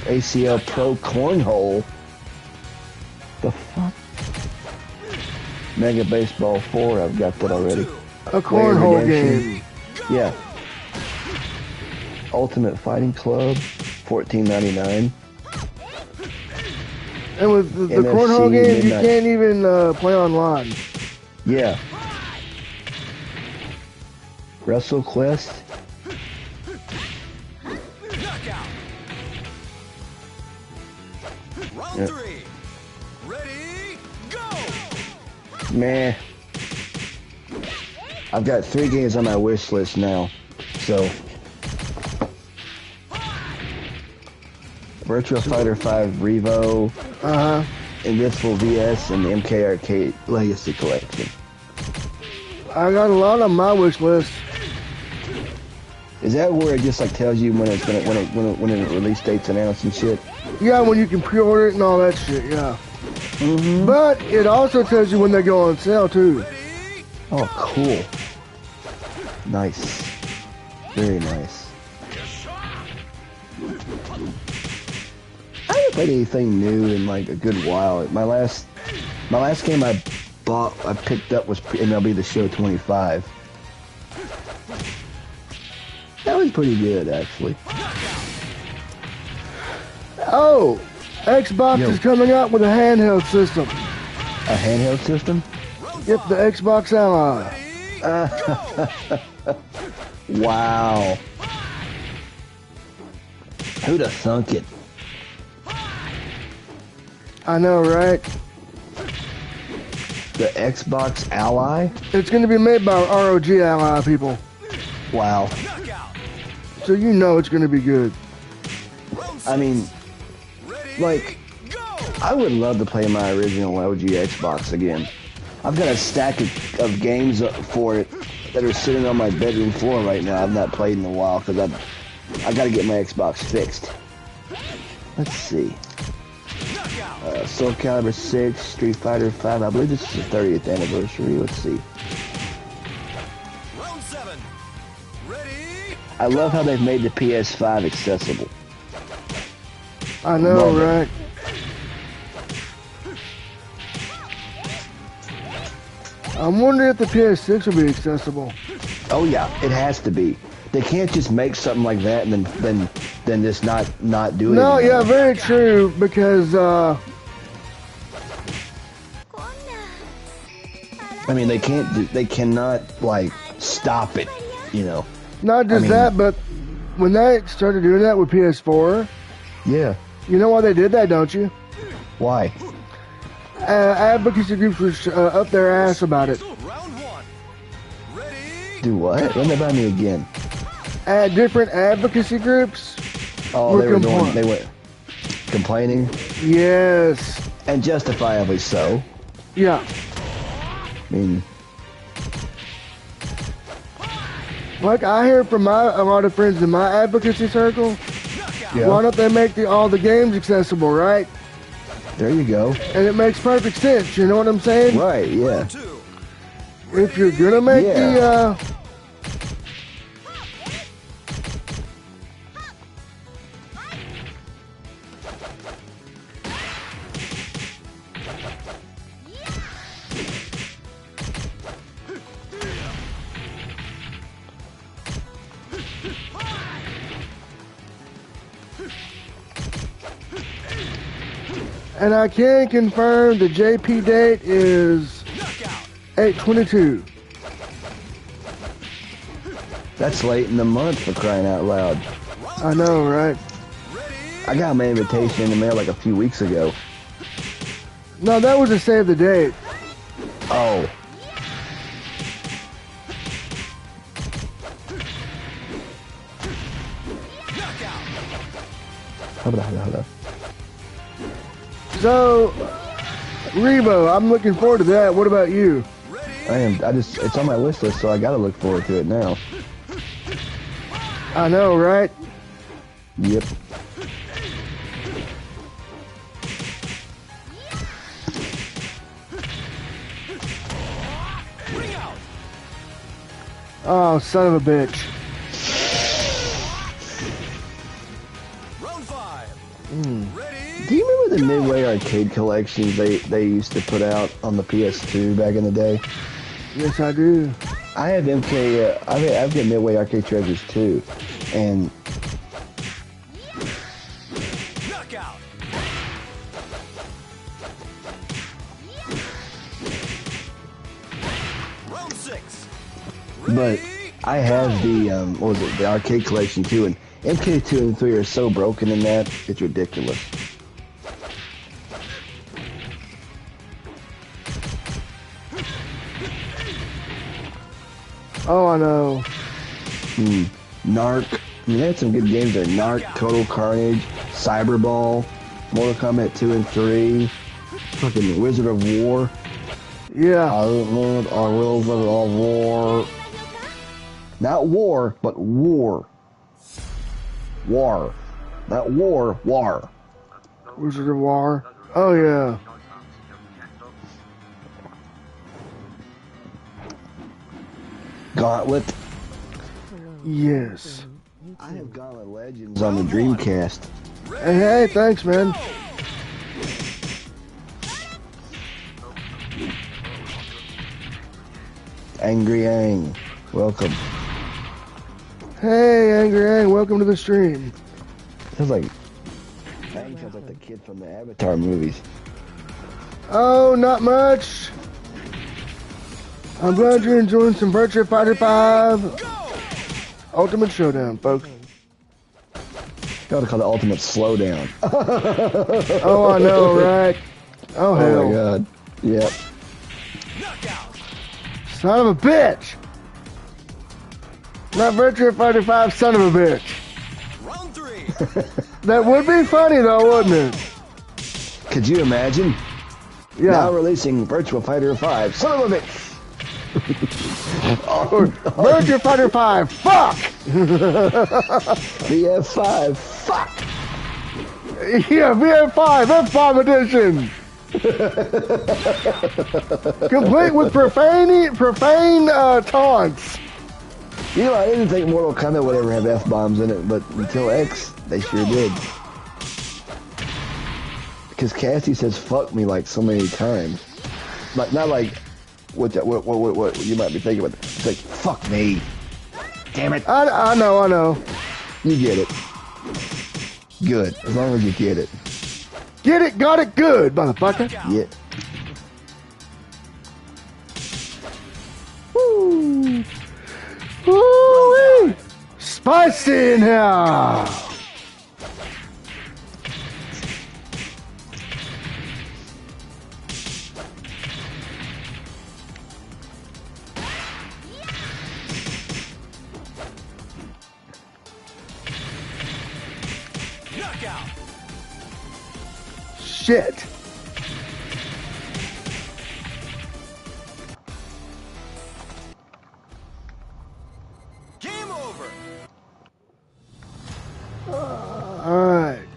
ACL Pro Cornhole. The fuck? Mega Baseball 4, I've got that already. A cornhole game. Yeah. Ultimate Fighting Club, $14.99. And with the cornhole game, you can't even play online. Yeah. WrestleQuest. Knockout. Round Yeah. 3. Ready, go! Meh. I've got 3 games on my wish list now. So. Virtua Fighter 5 Revo. Invincible VS and the MK Arcade Legacy Collection. I got a lot on my wish list. Is that where it just like tells you when it's gonna when the release date's announced and shit? Yeah, when you can pre-order it and all that shit, yeah. Mm-hmm. But it also tells you when they go on sale too. Oh, cool. Nice. Very nice. I haven't played anything new in like a good while. My last game I picked up was MLB The Show 25. That was pretty good, actually. Oh, Xbox Yo. is coming out with a handheld system. A handheld system? Yep, the Xbox Ally. Wow. Who'd have thunk it? I know, right? The Xbox Ally? It's going to be made by ROG Ally people. Wow. So you know it's going to be good. I mean, like, I would love to play my original OG Xbox again. I've got a stack of games for it that are sitting on my bedroom floor right now. I've not played in a while because I got to get my Xbox fixed. Let's see. Soul Calibur 6, Street Fighter 5. I believe this is the 30th anniversary. Let's see. Round 7. Ready? I love how they've made the PS5 accessible. I know, Love it. right? I'm wondering if the PS6 will be accessible. Oh yeah, it has to be. They can't just make something like that and then just not do it. No, anymore. yeah, very true, because I mean, they cannot like stop it, you know. not just that, but when they started doing that with PS4, Yeah. you know why they did that, don't you? Why? Advocacy groups were up their ass about it. Round 1. Ready? Do what? Run that by me again. Different advocacy groups. Oh, they went complaining, Yes. and justifiably so. Yeah. I mean, Like I hear from a lot of friends in my advocacy circle, yeah. why don't they make all the games accessible, right? There you go. And it makes perfect sense, you know what I'm saying? Right, yeah. 2. If you're gonna make Yeah. and I can confirm the JP date is 8/22. That's late in the month for crying out loud. I know, right? I got my invitation in the mail like a few weeks ago. No, that was a save the date. Oh. Hold on. So, Revo, I'm looking forward to that. What about you? It's on my wish list, so I gotta look forward to it now. I know, right? Yep. Oh, son of a bitch. Round 5. Ready? Do you remember the Midway arcade collections they used to put out on the PS2 back in the day? Yes, I do. I have MK. I've got Midway arcade treasures too, and Knockout. Round 6. but I have the what was it, the arcade collection too, and MK2 and 3 are so broken in that it's ridiculous. Oh, I know. Narc. I mean, they had some good games there. Narc, Total Carnage, Cyberball, Mortal Kombat 2 and 3, fucking Wizard of War. Yeah. I will of war. Not war, but war. War. Not war, war. Wizard of War. Oh, yeah. Gauntlet. Yes. I have Gauntlet Legends on the Dreamcast. Hey, thanks, man. Angry Ang. Welcome. Hey, Angry Ang, welcome to the stream. Sounds like Ang sounds like the kid from the Avatar movies. Oh, not much. I'm glad you're enjoying some Virtua Fighter 5 Ultimate Showdown, folks. You ought to call it Ultimate Slowdown. Oh, I know, right? Oh, hell. Oh my god. Yep. Son of a bitch! Not Virtua Fighter 5, son of a bitch. Round 3. That would be funny, though, wouldn't it? Could you imagine? Yeah. Now releasing Virtua Fighter 5. Son of a bitch! Or Virtua Fighter 5, fuck! VF5, fuck! Yeah, VF5, F-bomb edition! Complete with profane taunts. You know, I didn't think Mortal Kombat would ever have F-bombs in it, but until X, they sure did. Because Cassie says fuck me like so many times. Like, not like what you might be thinking about. It's like, fuck me. Damn it. I know. You get it. Good. As long as you get it. Get it, got it, good, motherfucker. Yeah. Woo! Woo-wee! Spicy in here! Knockout. Shit. Game over. Alright.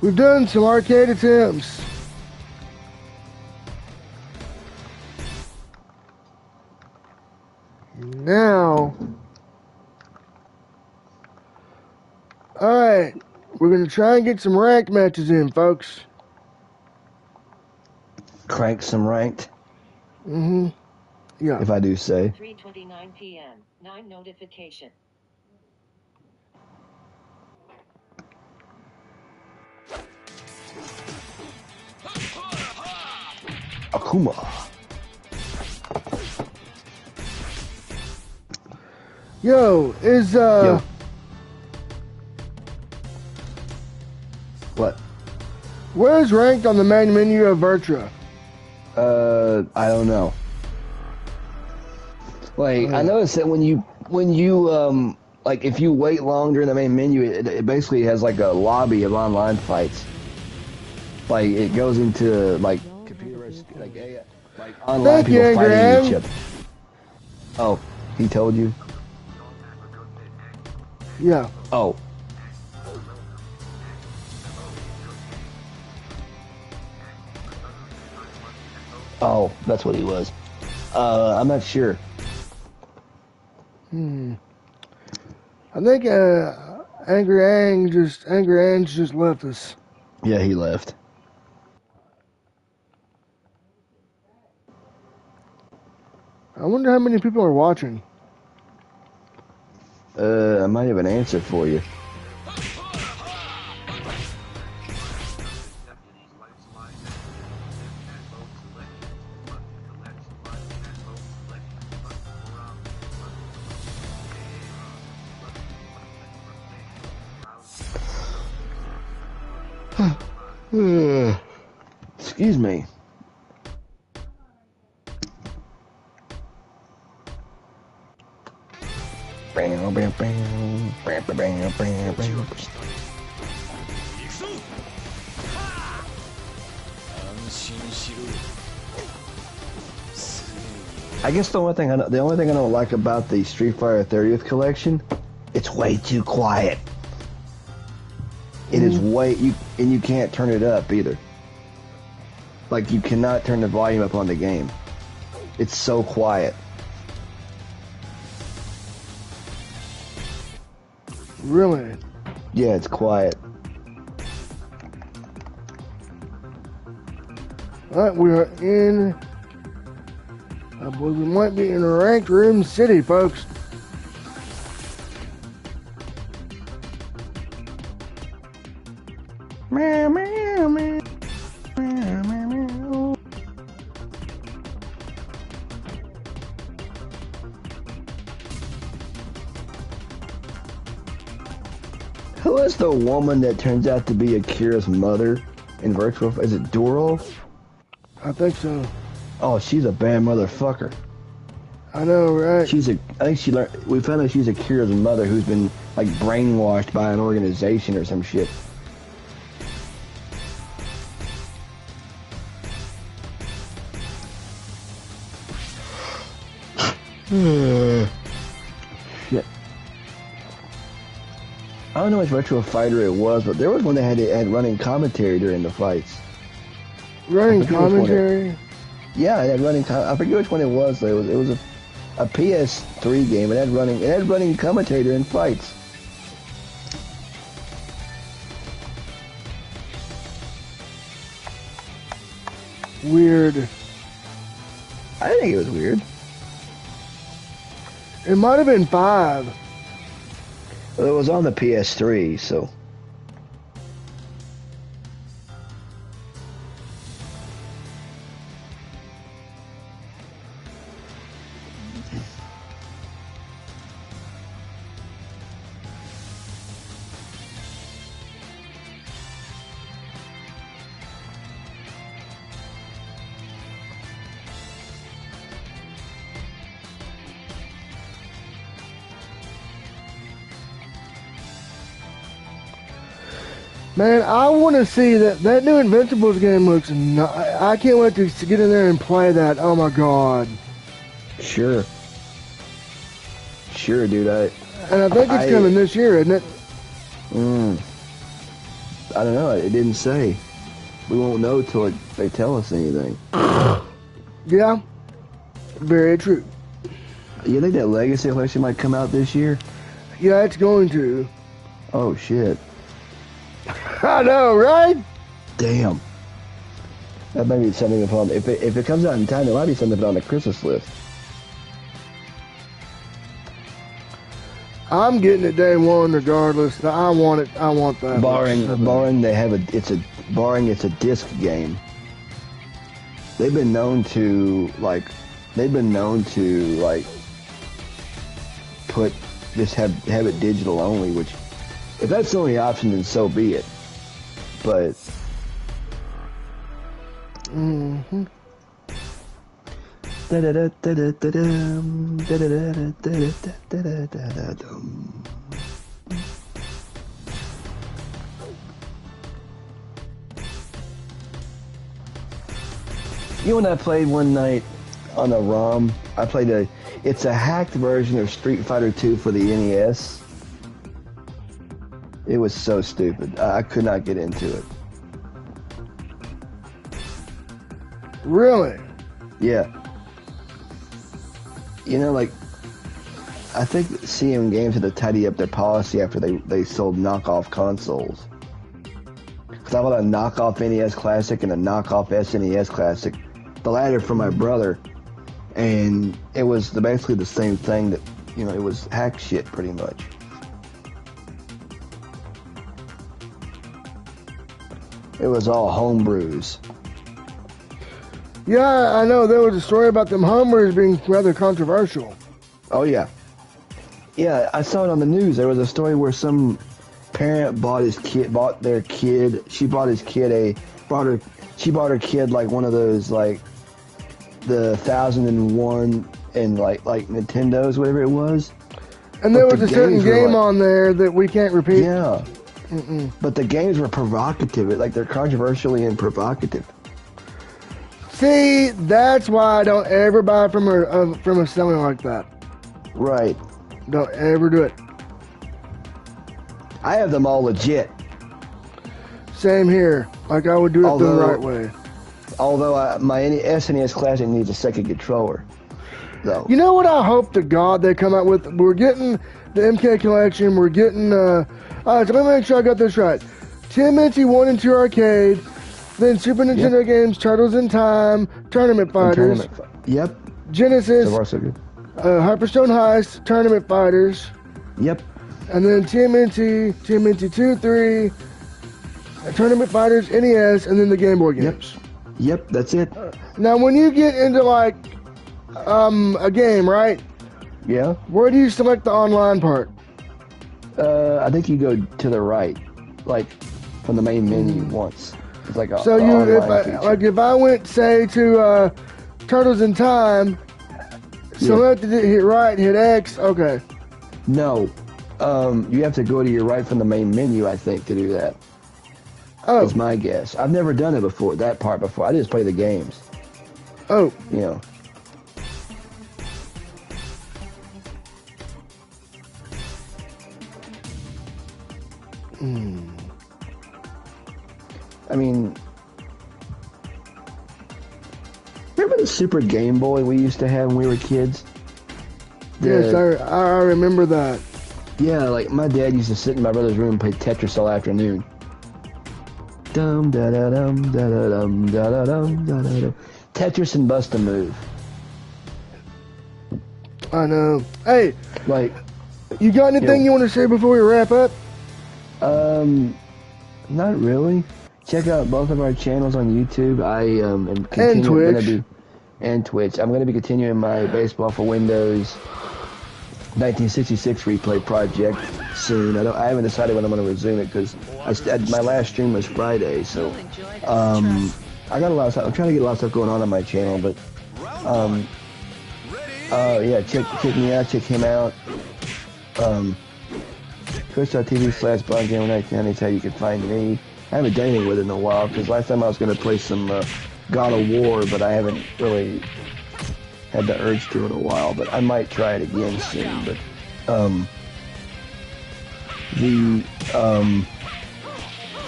We've done some arcade attempts. Now, alright, we're going to try and get some ranked matches in, folks. Crank some ranked, Mm-hmm. Yeah. if I do say. 3:29 p.m. 9 notification. Akuma. Yo, is, Yo. What? where's ranked on the main menu of Virtua? I don't know. Like, I noticed that when you like, if you wait long during the main menu, it basically has like a lobby of online fights. Like, it goes into like computerized, like online Thank you, people fighting Graham. each other. Oh, he told you? Yeah. Oh. Oh, that's what he was. I'm not sure. I think Angry Ange just left us. Yeah, he left. I wonder how many people are watching. I might have an answer for you. Excuse me. I guess the only thing I don't like about the Street Fighter 30th collection, it's way too quiet. It is and you can't turn it up either. Like, you cannot turn the volume up on the game. It's so quiet. Really? Yeah, it's quiet. Alright, we are in... I believe we might be in Ranked Room City, folks. Meow, meow, meow. Meow, meow, meow. Who is the woman that turns out to be Akira's mother in Virtua? Is it Duro? I think so. Oh, she's a bad motherfucker. I know, right? We found out she's Akira's mother who's been, like, brainwashed by an organization or some shit. Shit. I don't know which Virtua Fighter it was, but there was one that had running commentary during the fights. Running commentary? Yeah, it had running. I forget which one it was. Though. It was a PS3 game. It had running commentary during fights. Weird. I didn't think it was weird. It might have been 5. Well, it was on the PS3, so. Man, I want to see that new Invincibles game looks. I can't wait to get in there and play that. Oh my god. Sure, dude. And I think it's coming this year, isn't it? I don't know. It didn't say. We won't know till they tell us anything. Yeah. Very true. You think that Legacy Collection might come out this year? Yeah, it's going to. Oh shit. I know, right? Damn. That might be something to put on. If it comes out in time, there might be something to put on the Christmas list. I'm getting it day one regardless. I want it. I want that. Barring it's a disc game. They've been known to have it digital only, which if that's the only option, then so be it. But you know what I played one night on a ROM? It's a hacked version of Street Fighter 2 for the NES. It was so stupid. I could not get into it. Really? Yeah. You know, like, I think CM Games had to tidy up their policy after they sold knockoff consoles. Because I bought a knockoff NES Classic and a knockoff SNES Classic. The latter from my brother. And it was basically the same thing that, you know, it was hack shit pretty much. It was all homebrews. Yeah, I know. There was a story about them homebrews being rather controversial. Oh, yeah. Yeah, I saw it on the news. There was a story where some parent she bought her kid like one of those, like, the 1001 and like Nintendos, whatever it was. And there was a certain game on there that we can't repeat. Yeah. But the games were provocative. They're controversially and provocative. See, that's why I don't ever buy from a seller like that. Right. Don't ever do it. I have them all legit. Same here. Like I would do it the right way. Although my SNES Classic needs a second controller. Though. You know what I hope to God they come out with? We're getting the MK Collection. We're getting... Alright, so let me make sure I got this right. TMNT 1 and 2 Arcade. Then Super Nintendo games, Turtles in Time, Tournament Fighters. Yep. Genesis. So far, so good. Hyperstone Heist, Tournament Fighters. Yep. And then TMNT 2, 3, Tournament Fighters, NES, and then the Game Boy games. Yep, that's it. Now, when you get into, like, a game, right? Yeah. Where do you select the online part? I think you go to the right, like, from the main menu once. It's like so if I went, say, to Turtles in Time, selected it, hit right, hit X, okay. No. You have to go to your right from the main menu, I think, to do that. Oh. That's my guess. I've never done it before, that part before. I just play the games. Oh. You know. I mean, remember the Super Game Boy we used to have when we were kids? Yes, I remember that. Yeah, like my dad used to sit in my brother's room and play Tetris all afternoon. Dum da da dum da da dum da da dum da da dum. Tetris and Bust a Move. I know. Hey, like, you got anything you want to say before we wrap up? Not really. Check out both of our channels on YouTube. I am and Twitch. And Twitch. I'm going to be continuing my Baseball for Windows 1966 replay project soon. I haven't decided when I'm going to resume it because my last stream was Friday. So I got a lot of stuff. I'm trying to get a lot of stuff going on my channel, but yeah, check me out. Check him out. Twitch.tv/BlindGamer1990 is how you can find me. I haven't done anything with it in a while because last time I was going to play some God of War, but I haven't really had the urge to in a while. But I might try it again soon. But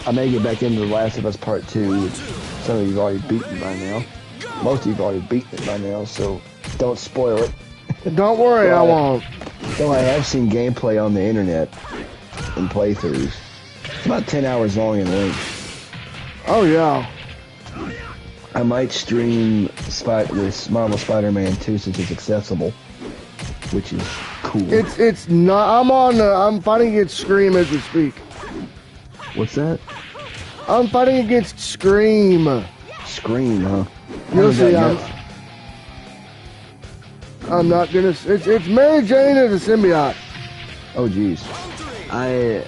I may get back into The Last of Us Part 2, which some of you've already beaten by now. Most of you've already beaten it by now, so don't spoil it. Don't worry, I won't. Though I have seen gameplay on the internet and playthroughs. It's about 10 hours long in length. Oh, yeah. I might stream this Marvel Spider-Man 2 since it's accessible, which is cool. It's not. I'm fighting against Scream as we speak. What's that? I'm fighting against Scream. Scream, huh? You'll see. I'm not gonna. It's Mary Jane as a symbiote. Oh, jeez. I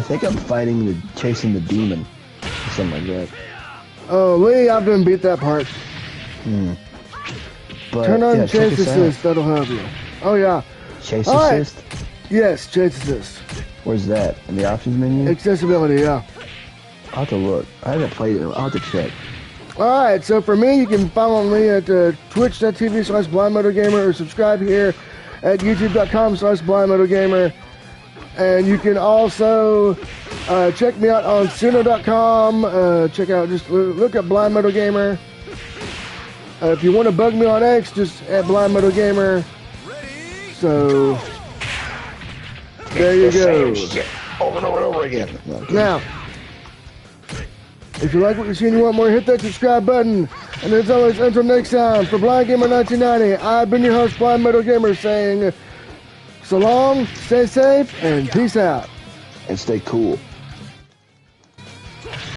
think I'm chasing the demon, or something like that. Oh, Lee, I've done beat that part. But, turn on Chase Assist, that'll help you. Oh, yeah. Chase Assist? Yes, Chase Assist. Where's that? In the options menu? Accessibility, yeah. I'll have to look. I haven't played it. I'll have to check. Alright, so for me, you can follow me at twitch.tv/blindmotogamer or subscribe here at youtube.com/blindmotogamer. And you can also check me out on Suno.com. Check out, just look up Blind Moto Gamer. If you want to bug me on X, just at Blind Metal Gamer. So there you go. Over and over and over again. Now, if you like what you see and you want more, hit that subscribe button. And as always, until next time, for Blind Gamer 1990, I've been your host, Blind Metal Gamer, saying so long, stay safe, and peace out. And stay cool.